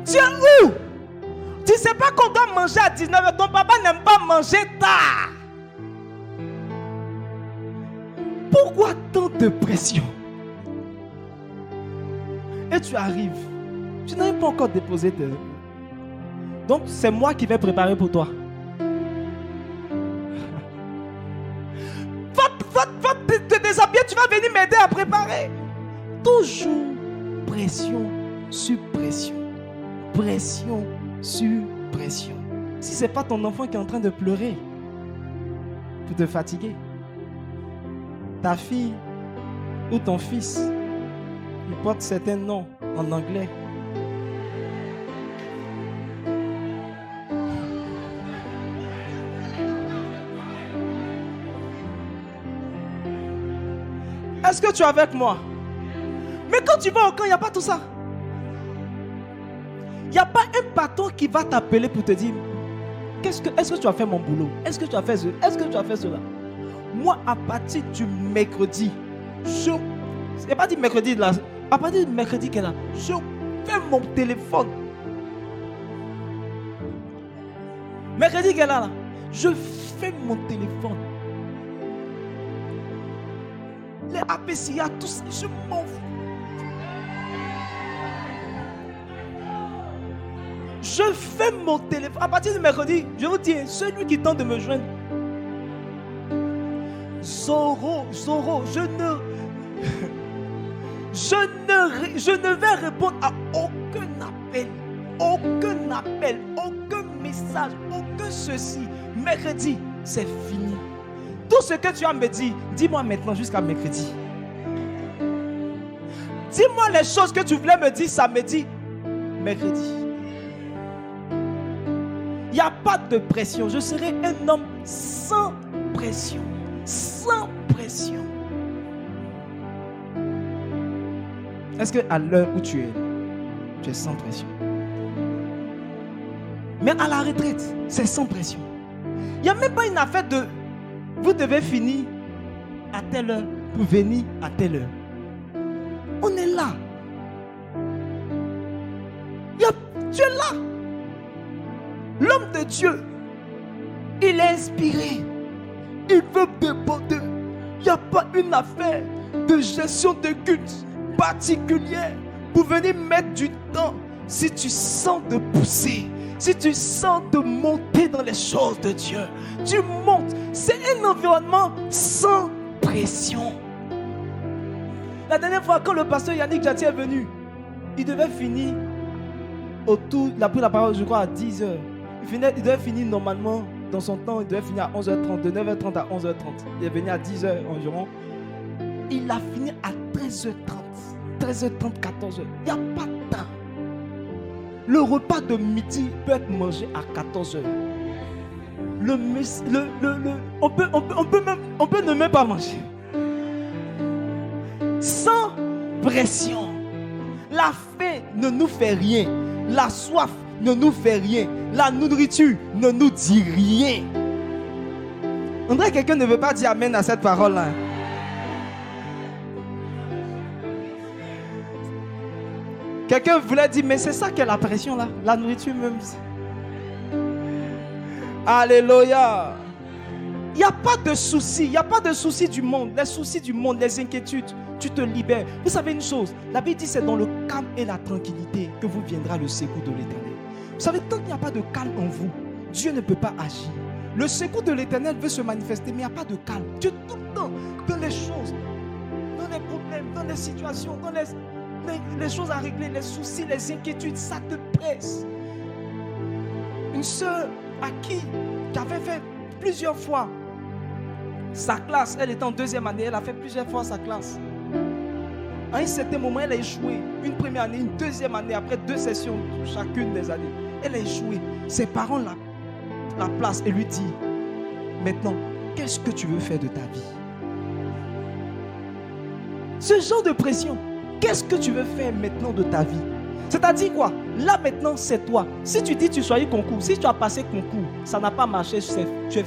Tu es où? Tu ne sais pas qu'on doit manger à 19h. Ton papa n'aime pas manger tard. Pourquoi tant de pression? Et tu arrives. Tu n'as pas encore déposé de... Donc c'est moi qui vais préparer pour toi. Va te déshabiller, tu vas venir m'aider à préparer. Toujours pression sur pression. Pression sur pression. Si ce n'est pas ton enfant qui est en train de pleurer pour te fatiguer, ta fille ou ton fils, il porte certains noms en anglais. Est-ce que tu es avec moi? Mais quand tu vas au camp, il n'y a pas tout ça. Il n'y a pas un patron qui va t'appeler pour te dire est-ce que tu as fait mon boulot? Est-ce que tu as fait ce? Est-ce que tu as fait cela? Moi, à partir du mercredi, je n'ai pas dit mercredi là, à partir du mercredi qu'elle a, je fais mon téléphone. Mercredi qu'elle a là, je fais mon téléphone. Les APCA, tout ça, je m'en fous. Je fais mon téléphone. À partir du mercredi, je vous dis, celui qui tente de me joindre, Zoro, je ne vais répondre à aucun appel, aucun message, aucun ceci. Mercredi, c'est fini. Tout ce que tu as me dit, dis-moi maintenant jusqu'à mercredi. Dis-moi les choses que tu voulais me dire samedi, mercredi. Il n'y a pas de pression. Je serai un homme sans pression. Sans pression. Est-ce qu'à l'heure où tu es sans pression? Mais à la retraite, c'est sans pression. Il n'y a même pas une affaire de vous devez finir à telle heure pour venir à telle heure. On est là. Tu es là. L'homme de Dieu, il est inspiré. Il veut déborder. Il n'y a pas une affaire de gestion de culte particulière pour venir mettre du temps. Si tu sens de pousser, si tu sens de monter dans les choses de Dieu, tu montes. C'est un environnement sans pression. La dernière fois, quand le pasteur Yannick Jati est venu, il devait finir autour, il a pris la parole, je crois, à 10h. Il devait finir normalement dans son temps, il devait finir à 11h30, de 9h30 à 11h30. Il est venu à 10h environ. Il a fini à 13h30, 13h30, 14h. Il n'y a pas de temps. Le repas de midi peut être mangé à 14h. On peut ne même pas manger. Sans pression. La faim ne nous fait rien. La soif ne nous fait rien. La nourriture ne nous dit rien. On dirait que quelqu'un ne veut pas dire amen à cette parole-là. Quelqu'un voulait dire, mais c'est ça qu'est la pression là. La nourriture même. Alléluia. Il n'y a pas de soucis. Il n'y a pas de soucis du monde. Les soucis du monde, les inquiétudes, tu te libères. Vous savez une chose, la Bible dit c'est dans le calme et la tranquillité que vous viendra le secours de l'Éternel. Vous savez, tant qu'il n'y a pas de calme en vous, Dieu ne peut pas agir. Le secours de l'Éternel veut se manifester, mais il n'y a pas de calme. Dieu tout le temps, dans les choses, dans les problèmes, dans les situations, dans les choses à régler, les soucis, les inquiétudes, ça te presse. Une sœur qui avait fait plusieurs fois sa classe, elle était en 2e année, elle a fait plusieurs fois sa classe. À un certain moment, elle a échoué. Une première année, une 2e année, après 2 sessions chacune des années. Elle a échoué. Ses parents la placent et lui disent, maintenant, qu'est-ce que tu veux faire de ta vie? Ce genre de pression, qu'est-ce que tu veux faire maintenant de ta vie? C'est-à-dire quoi? Là maintenant, c'est toi. Si tu dis tu choisis concours, si tu as passé concours, ça n'a pas marché, c'est fini.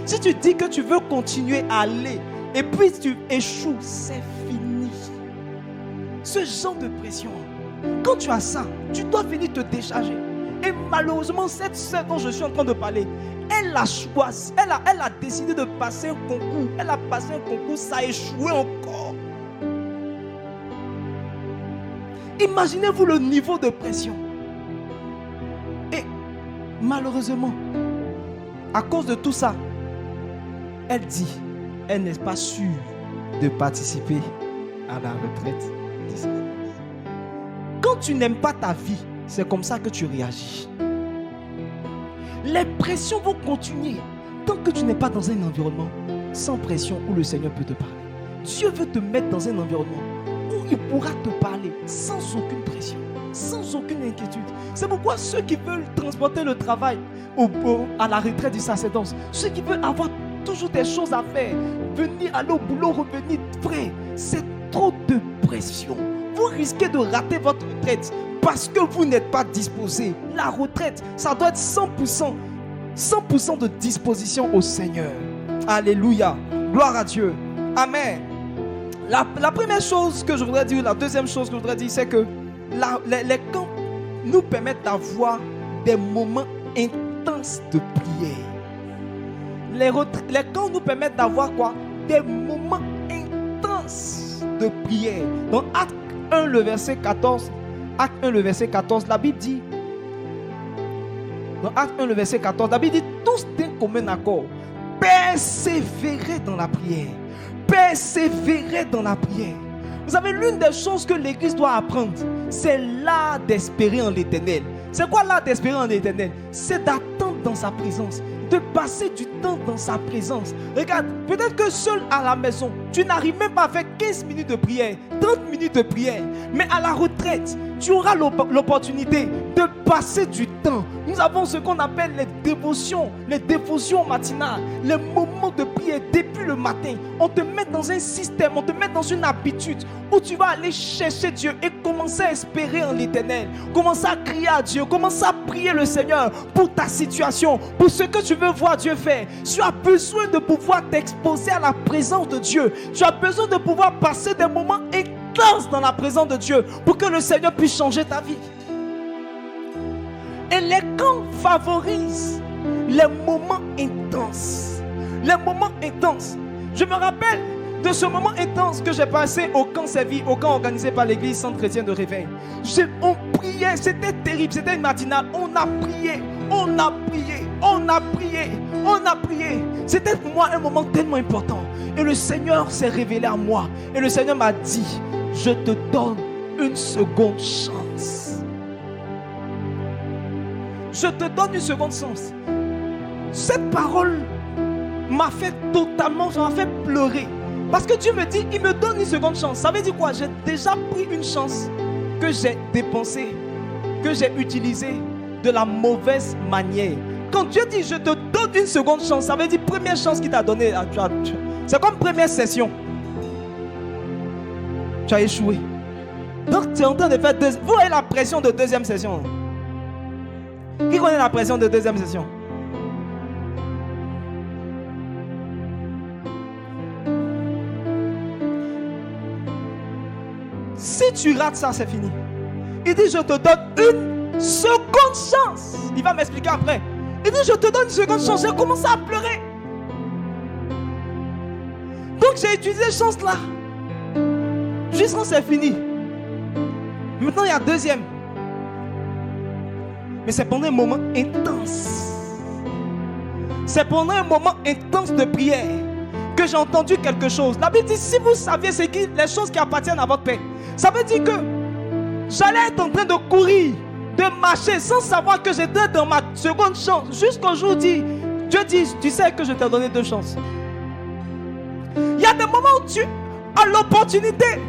Si tu dis que tu veux continuer à aller et puis tu échoues, c'est fini. Ce genre de pression, quand tu as ça, tu dois venir te décharger. Et malheureusement, cette sœur dont je suis en train de parler, elle a choisi, elle a décidé de passer un concours. Elle a passé un concours, ça a échoué encore. Imaginez-vous le niveau de pression. Et malheureusement, à cause de tout ça, elle dit, elle n'est pas sûre de participer à la retraite. Quand tu n'aimes pas ta vie, c'est comme ça que tu réagis. Les pressions vont continuer tant que tu n'es pas dans un environnement sans pression où le Seigneur peut te parler. Dieu veut te mettre dans un environnement où il pourra te parler sans aucune pression, sans aucune inquiétude. C'est pourquoi ceux qui veulent transporter le travail à la retraite du sacerdoce, ceux qui veulent avoir toujours des choses à faire, venir aller au boulot, revenir frais, c'est trop de pression. Vous risquez de rater votre retraite parce que vous n'êtes pas disposé. La retraite, ça doit être 100% de disposition au Seigneur. Alléluia. Gloire à Dieu. Amen. La première chose que je voudrais dire, la deuxième chose que je voudrais dire, c'est que les camps nous permettent d'avoir des moments intenses de prière. Les camps nous permettent d'avoir quoi? Des moments intenses de prière. Dans Acte 1, le verset 14, la Bible dit, dans Acte 1, le verset 14, la Bible dit, tous d'un commun accord, persévérez dans la prière. Persévérez dans la prière. Vous savez, l'une des choses que l'Église doit apprendre, c'est l'art d'espérer en l'Éternel. C'est quoi l'art d'espérer en l'Éternel? C'est d'attendre dans sa présence, de passer du temps dans sa présence. Regarde, peut-être que seul à la maison, tu n'arrives même pas à faire 15 minutes de prière, 30 minutes de prière. Mais à la retraite, tu auras l'opportunité de passer du temps. Nous avons ce qu'on appelle les dévotions matinales, les moments de prière depuis le matin. On te met dans un système, on te met dans une habitude où tu vas aller chercher Dieu et commencer à espérer en l'Éternel. Commencer à crier à Dieu, commencer à prier le Seigneur pour ta situation, pour ce que tu veux voir Dieu faire. Tu as besoin de pouvoir t'exposer à la présence de Dieu. Tu as besoin de pouvoir passer des moments intenses dans la présence de Dieu pour que le Seigneur puisse changer ta vie. Et les camps favorisent les moments intenses. Les moments intenses. Je me rappelle de ce moment intense que j'ai passé au camp Séville, au camp organisé par l'église Centre Chrétien de Réveil. On priait, c'était terrible, c'était une matinale. On a prié, on a prié, on a prié, on a prié. C'était pour moi un moment tellement important. Et le Seigneur s'est révélé à moi. Et le Seigneur m'a dit, je te donne une seconde chance. Je te donne une seconde chance. Cette parole m'a fait totalement, ça m'a fait pleurer. Parce que Dieu me dit, il me donne une seconde chance. Ça veut dire quoi? J'ai déjà pris une chance que j'ai dépensée, que j'ai utilisée de la mauvaise manière. Quand Dieu dit, je te donne une seconde chance, ça veut dire première chance qu'il t'a donnée. C'est comme première session. Tu as échoué. Donc tu es en train de faire vous voyez la pression de deuxième session. Qui connaît la pression de deuxième session? Si tu rates ça, c'est fini. Il dit, je te donne une seconde chance. Il va m'expliquer après. Il dit, je te donne une seconde chance. J'ai commencé à pleurer. Donc j'ai utilisé cette chance-là. Jusqu'à c'est fini. Maintenant, il y a deuxième. Mais c'est pendant un moment intense. C'est pendant un moment intense de prière que j'ai entendu quelque chose. La Bible dit, si vous saviez ce qui, les choses qui appartiennent à votre Père, ça veut dire que j'allais être en train de courir, de marcher sans savoir que j'étais dans ma seconde chance. Jusqu'au jour où Dieu dit, tu sais que je t'ai donné 2 chances. Il y a des moments où tu as l'opportunité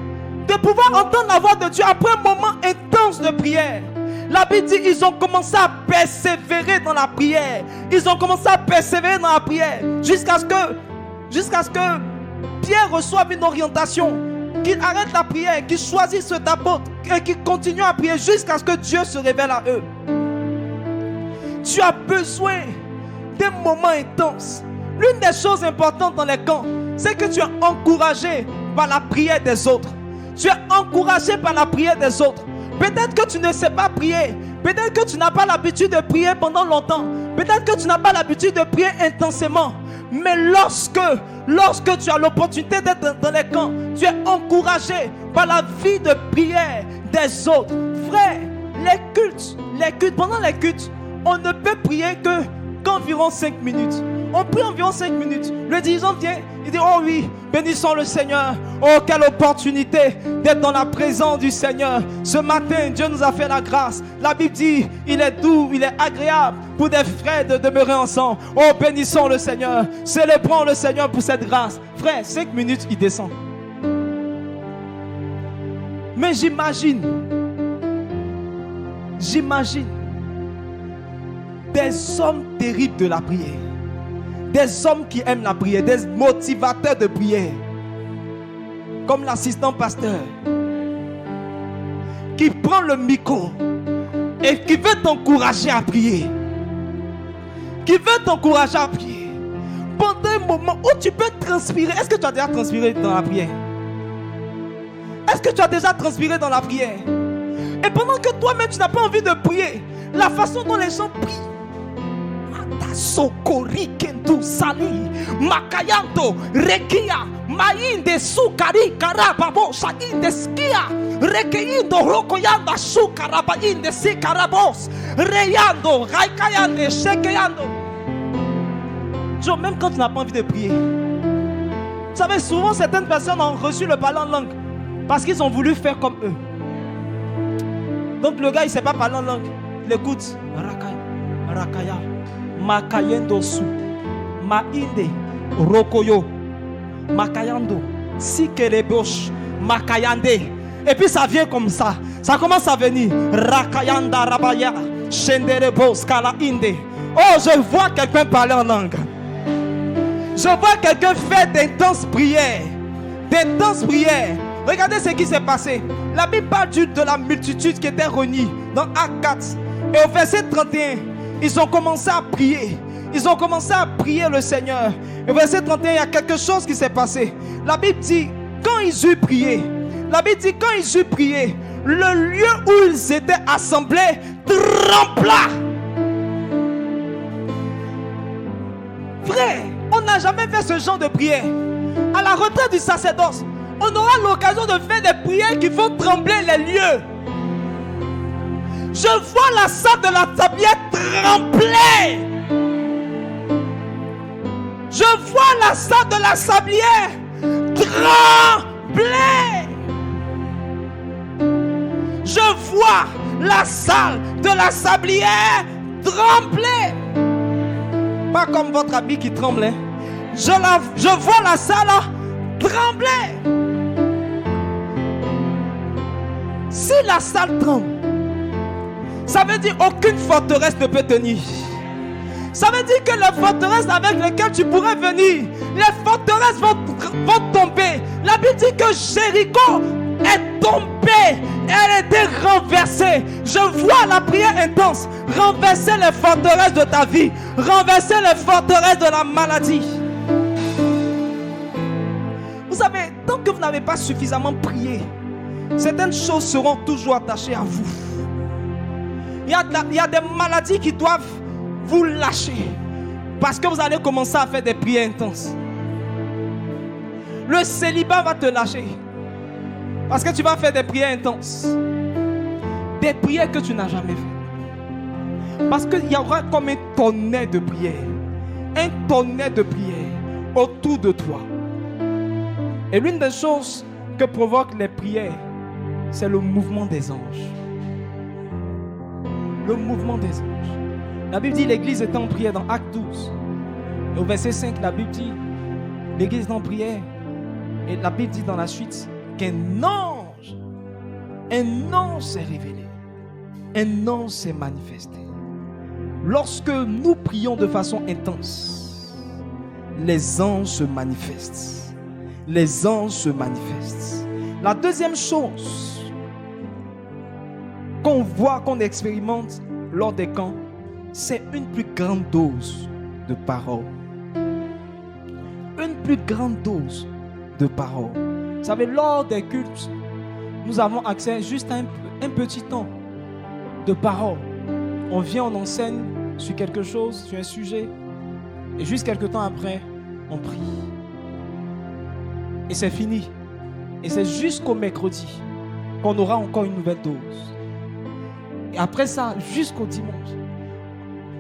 de pouvoir entendre la voix de Dieu après un moment intense de prière. La Bible dit, ils ont commencé à persévérer dans la prière. Ils ont commencé à persévérer dans la prière jusqu'à ce que Pierre reçoive une orientation, qu'il arrête la prière, qu'il choisisse cet apôtre et qu'il continue à prier jusqu'à ce que Dieu se révèle à eux. Tu as besoin d'un moment intense. L'une des choses importantes dans les camps, c'est que tu es encouragé par la prière des autres. Tu es encouragé par la prière des autres. Peut-être que tu ne sais pas prier. Peut-être que tu n'as pas l'habitude de prier pendant longtemps. Peut-être que tu n'as pas l'habitude de prier intensément. Mais lorsque tu as l'opportunité d'être dans les camps, tu es encouragé par la vie de prière des autres. Frère, les cultes, pendant les cultes, on ne peut prier qu'environ 5 minutes. On prie environ 5 minutes. Le dirigeant vient, il dit, oh oui, bénissons le Seigneur. Oh, quelle opportunité d'être dans la présence du Seigneur. Ce matin, Dieu nous a fait la grâce. La Bible dit, il est doux, il est agréable pour des frères de demeurer ensemble. Oh, bénissons le Seigneur. Célébrons le Seigneur pour cette grâce. Frère, 5 minutes, il descend. Mais j'imagine des hommes terribles de la prière. Des hommes qui aiment la prière, des motivateurs de prière, comme l'assistant pasteur, qui prend le micro et qui veut t'encourager à prier. Qui veut t'encourager à prier. Pendant un moment où tu peux transpirer. Est-ce que tu as déjà transpiré dans la prière? Est-ce que tu as déjà transpiré dans la prière? Et pendant que toi-même tu n'as pas envie de prier, la façon dont les gens prient, Sokori kendu sali makayanto rekia mainde sukari karababo sainde skia rekeindo rokoyanda sukaraba inde sikarabos reyando raikayande shekeyando. Genre, même quand tu n'as pas envie de prier, vous savez, souvent certaines personnes ont reçu le parler en langue parce qu'ils ont voulu faire comme eux. Donc le gars il ne sait pas parler en langue, il écoute rakaya makayendo su mainde rokoyo makayando sikerebosh makayande, et puis ça vient comme ça commence à venir rakayanda rabaya shenderebos kala inde. Oh, je vois quelqu'un parler en langue, je vois quelqu'un faire d'intenses prières. Regardez ce qui s'est passé. La Bible parle de la multitude qui était réunie dans Actes 4 et au verset 31. Ils ont commencé à prier. Ils ont commencé à prier le Seigneur. Au verset 31, il y a quelque chose qui s'est passé. La Bible dit, quand ils eurent prié, le lieu où ils étaient assemblés trembla. Frère, on n'a jamais fait ce genre de prière. À la retraite du sacerdoce, on aura l'occasion de faire des prières qui font trembler les lieux. Je vois la salle de la sablière trembler. Je vois la salle de la sablière trembler. Je vois la salle de la sablière trembler. Pas comme votre habit qui tremble. Hein. Je vois la salle trembler. Si la salle tremble, ça veut dire aucune forteresse ne peut tenir. Ça veut dire que les forteresses avec lesquelles tu pourrais venir, les forteresses vont tomber. La Bible dit que Jéricho est tombée, elle était renversée. Je vois la prière intense renverser les forteresses de ta vie, renverser les forteresses de la maladie. Vous savez, tant que vous n'avez pas suffisamment prié, certaines choses seront toujours attachées à vous. Il y a des maladies qui doivent vous lâcher parce que vous allez commencer à faire des prières intenses. Le célibat va te lâcher parce que tu vas faire des prières intenses, des prières que tu n'as jamais faites, parce qu'il y aura comme un tonnerre de prières, autour de toi. Et l'une des choses que provoquent les prières, c'est le mouvement des anges. Le mouvement des anges. La Bible dit l'église était en prière dans Acte 12. Et au verset 5, la Bible dit l'église est en prière. Et la Bible dit dans la suite qu'un ange s'est révélé. Un ange s'est manifesté. Lorsque nous prions de façon intense, les anges se manifestent. Les anges se manifestent. La deuxième chose qu'on voit, qu'on expérimente lors des camps, c'est une plus grande dose de parole. Une plus grande dose de parole. Vous savez, lors des cultes, nous avons accès juste à un petit temps de parole. On vient, on enseigne sur quelque chose, sur un sujet, et juste quelques temps après, on prie. Et c'est fini. Et c'est jusqu'au mercredi qu'on aura encore une nouvelle dose. Et après ça, jusqu'au dimanche.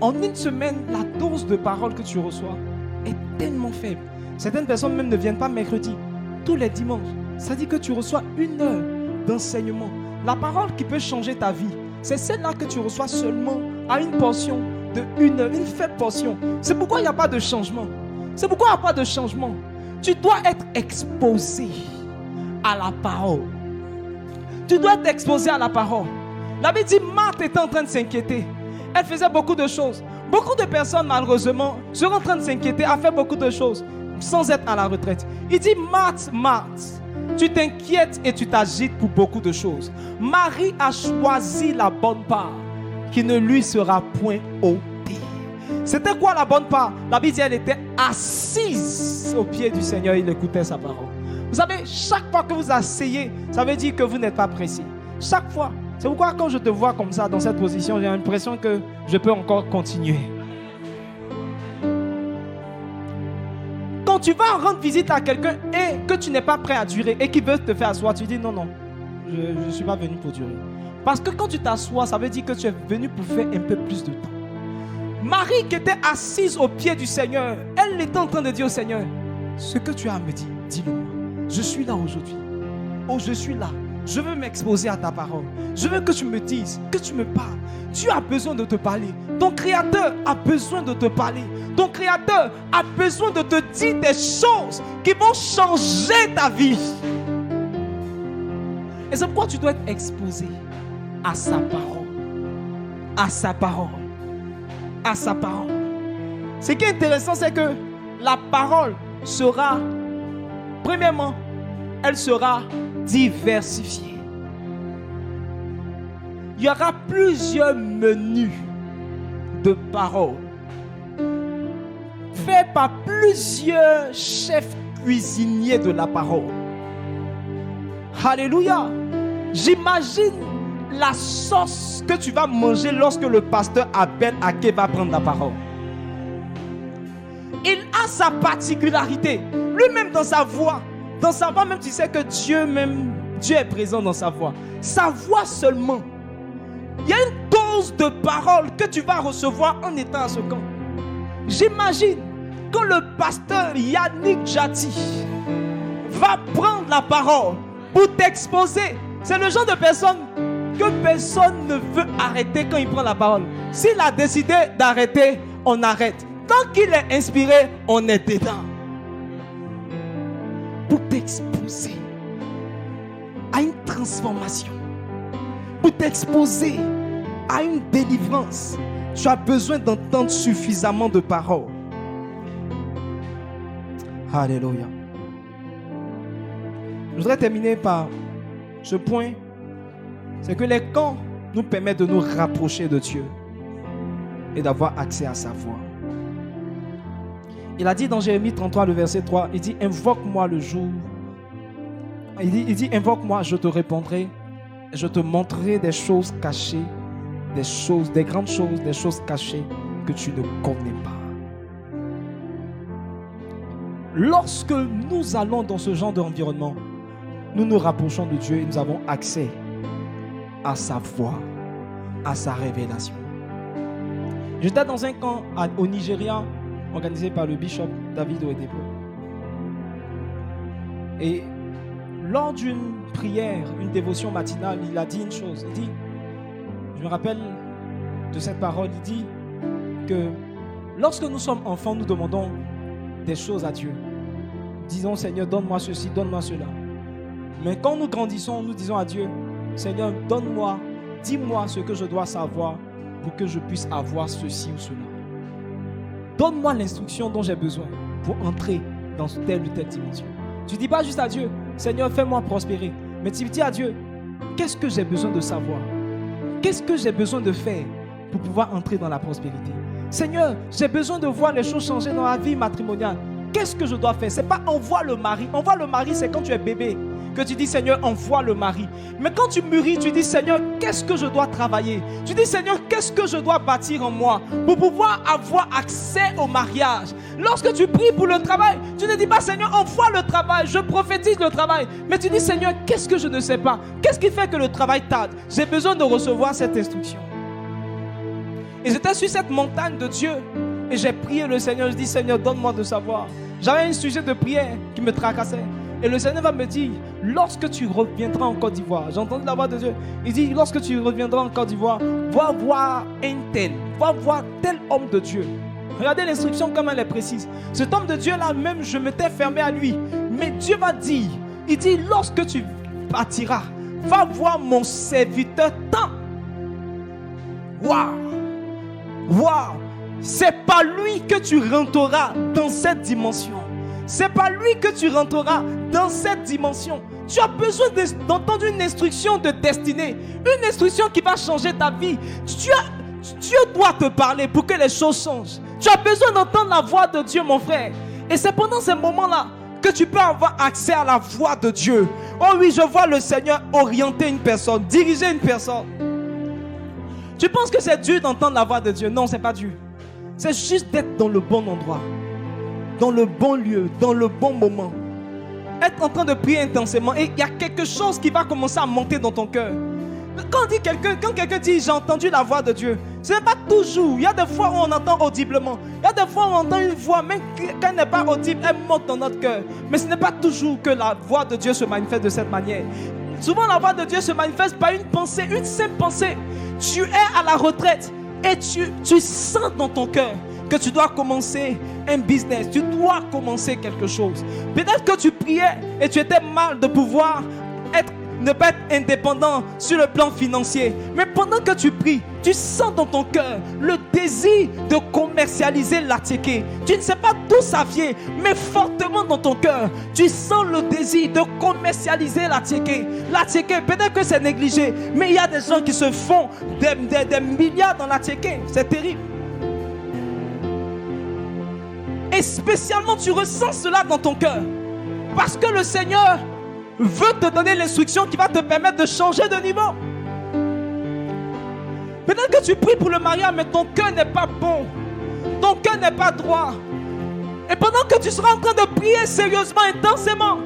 En une semaine, la dose de parole que tu reçois est tellement faible. Certaines personnes même ne viennent pas mercredi, tous les dimanches. Ça dit que tu reçois 1 heure d'enseignement. La parole qui peut changer ta vie, c'est celle-là que tu reçois seulement à une portion de 1 heure, une faible portion. C'est pourquoi il n'y a pas de changement. C'est pourquoi il n'y a pas de changement. Tu dois être exposé à la parole. Tu dois être exposé à la parole. La Bible dit, Marthe était en train de s'inquiéter. Elle faisait beaucoup de choses. Beaucoup de personnes, malheureusement, seront en train de s'inquiéter à faire beaucoup de choses sans être à la retraite. Il dit, Marthe, Marthe, tu t'inquiètes et tu t'agites pour beaucoup de choses. Marie a choisi la bonne part qui ne lui sera point ôtée. C'était quoi la bonne part? La Bible dit, elle était assise au pied du Seigneur. Il écoutait sa parole. Vous savez, chaque fois que vous asseyez, ça veut dire que vous n'êtes pas pressé. Chaque fois. C'est pourquoi quand je te vois comme ça, dans cette position, j'ai l'impression que je peux encore continuer. Quand tu vas rendre visite à quelqu'un et que tu n'es pas prêt à durer et qu'il veut te faire asseoir, tu dis non, je ne suis pas venu pour durer. Parce que quand tu t'assois, ça veut dire que tu es venu pour faire un peu plus de temps. Marie qui était assise au pied du Seigneur, elle était en train de dire au Seigneur, ce que tu as à me dire, dis-le-moi. Je suis là aujourd'hui. Oh, je suis là. Je veux m'exposer à ta parole. Je veux que tu me dises, que tu me parles. Dieu a besoin de te parler. Ton Créateur a besoin de te parler. Ton Créateur a besoin de te dire des choses qui vont changer ta vie. Et c'est pourquoi tu dois être exposé à sa parole. À sa parole. À sa parole. Ce qui est intéressant, c'est que la parole sera, premièrement, elle sera diversifiée. Il y aura plusieurs menus de paroles faits par plusieurs chefs cuisiniers de la parole. Alléluia. J'imagine la sauce que tu vas manger lorsque le pasteur Abel Ake va prendre la parole. Il a sa particularité. Lui-même dans sa voix même, tu sais que Dieu est présent dans sa voix. Sa voix seulement. Il y a une dose de parole que tu vas recevoir en étant à ce camp. J'imagine quand le pasteur Yannick Jati va prendre la parole pour t'exposer. C'est le genre de personne que personne ne veut arrêter quand il prend la parole. S'il a décidé d'arrêter, on arrête. Tant qu'il est inspiré, on est dedans. Pour t'exposer à une transformation, pour t'exposer à une délivrance, tu as besoin d'entendre suffisamment de paroles. Alléluia. Je voudrais terminer par ce point, c'est que les camps nous permettent de nous rapprocher de Dieu et d'avoir accès à sa voix. Il a dit dans Jérémie 33, le verset 3, il dit, invoque-moi le jour. Il dit, invoque-moi, je te répondrai, je te montrerai des choses cachées, des grandes choses, des choses cachées que tu ne connais pas. Lorsque nous allons dans ce genre d'environnement, nous nous rapprochons de Dieu et nous avons accès à sa voix, à sa révélation. J'étais dans un camp au Nigeria, organisé par le bishop David Oyedepo. Et lors d'une prière, une dévotion matinale, il a dit une chose. Il dit, je me rappelle de cette parole, il dit que lorsque nous sommes enfants, nous demandons des choses à Dieu. Disons, Seigneur, donne-moi ceci, donne-moi cela. Mais quand nous grandissons, nous disons à Dieu, Seigneur, donne-moi, dis-moi ce que je dois savoir pour que je puisse avoir ceci ou cela. Donne-moi l'instruction dont j'ai besoin pour entrer dans telle ou telle dimension. Tu ne dis pas juste à Dieu, Seigneur, fais-moi prospérer. Mais tu dis à Dieu, qu'est-ce que j'ai besoin de savoir? Qu'est-ce que j'ai besoin de faire pour pouvoir entrer dans la prospérité? Seigneur, j'ai besoin de voir les choses changer dans la vie matrimoniale. Qu'est-ce que je dois faire? Ce n'est pas envoie le mari. Envoie le mari, c'est quand tu es bébé que tu dis, Seigneur, envoie le mari. Mais quand tu mûris, tu dis, Seigneur, qu'est-ce que je dois travailler? Tu dis, Seigneur, qu'est-ce que je dois bâtir en moi pour pouvoir avoir accès au mariage? Lorsque tu pries pour le travail, tu ne dis pas, Seigneur, envoie le travail, je prophétise le travail. Mais tu dis, Seigneur, qu'est-ce que je ne sais pas? Qu'est-ce qui fait que le travail tarde? J'ai besoin de recevoir cette instruction. Et j'étais sur cette montagne de Dieu et j'ai prié le Seigneur. Je dis, Seigneur, donne-moi de savoir. J'avais un sujet de prière qui me tracassait. Et le Seigneur va me dire, lorsque tu reviendras en Côte d'Ivoire, j'ai entendu la voix de Dieu, il dit, lorsque tu reviendras en Côte d'Ivoire, va voir va voir tel homme de Dieu. Regardez l'instruction comme elle est précise. Cet homme de Dieu là même, je m'étais fermé à lui. Mais Dieu m'a dit, il dit, lorsque tu partiras, va voir mon serviteur tant. Waouh! C'est pas lui que tu rentreras dans cette dimension. C'est pas lui que tu rentreras dans cette dimension. Tu as besoin d'entendre une instruction de destinée. Une instruction qui va changer ta vie. Dieu doit te parler pour que les choses changent. Tu as besoin d'entendre la voix de Dieu, mon frère. Et c'est pendant ces moments-là que tu peux avoir accès à la voix de Dieu. Oh oui, je vois le Seigneur orienter une personne, diriger une personne. Tu penses que c'est dur d'entendre la voix de Dieu? Non, c'est pas dur. C'est juste d'être dans le bon endroit, dans le bon lieu, dans le bon moment. Être en train de prier intensément et il y a quelque chose qui va commencer à monter dans ton cœur. Quand quelqu'un dit j'ai entendu la voix de Dieu, ce n'est pas toujours. Il y a des fois où on entend audiblement. Il y a des fois où on entend une voix, même quand elle n'est pas audible, elle monte dans notre cœur. Mais ce n'est pas toujours que la voix de Dieu se manifeste de cette manière. Souvent la voix de Dieu se manifeste par une pensée, une simple pensée. Tu es à la retraite et tu sens dans ton cœur que tu dois commencer un business, tu dois commencer quelque chose. Peut-être que tu priais et tu étais mal de pouvoir ne pas être indépendant sur le plan financier. Mais pendant que tu pries, tu sens dans ton cœur le désir de commercialiser l'attiqué. Tu ne sais pas d'où ça vient, mais fortement dans ton cœur, tu sens le désir de commercialiser l'attiqué. L'attiqué, peut-être que c'est négligé, mais il y a des gens qui se font des milliards dans l'attiqué. C'est terrible. Et spécialement, tu ressens cela dans ton cœur. Parce que le Seigneur veut te donner l'instruction qui va te permettre de changer de niveau. Peut-être que tu pries pour le mariage, mais ton cœur n'est pas bon. Ton cœur n'est pas droit. Et pendant que tu seras en train de prier sérieusement, intensément,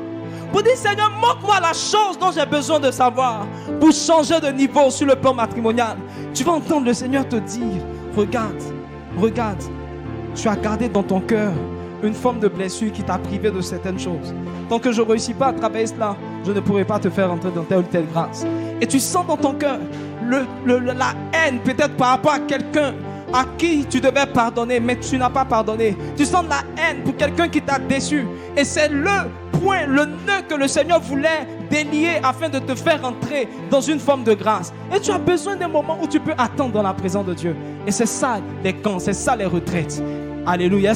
pour dire Seigneur, montre-moi la chose dont j'ai besoin de savoir pour changer de niveau sur le plan matrimonial, tu vas entendre le Seigneur te dire, regarde, tu as gardé dans ton cœur une forme de blessure qui t'a privé de certaines choses. Tant que je ne réussis pas à travailler cela, je ne pourrai pas te faire entrer dans telle ou telle grâce. Et tu sens dans ton cœur la haine peut-être par rapport à quelqu'un à qui tu devais pardonner, mais tu n'as pas pardonné. Tu sens la haine pour quelqu'un qui t'a déçu. Et c'est le point, le nœud que le Seigneur voulait délier afin de te faire entrer dans une forme de grâce. Et tu as besoin d'un moment où tu peux attendre dans la présence de Dieu. Et c'est ça les camps, c'est ça les retraites. Alléluia.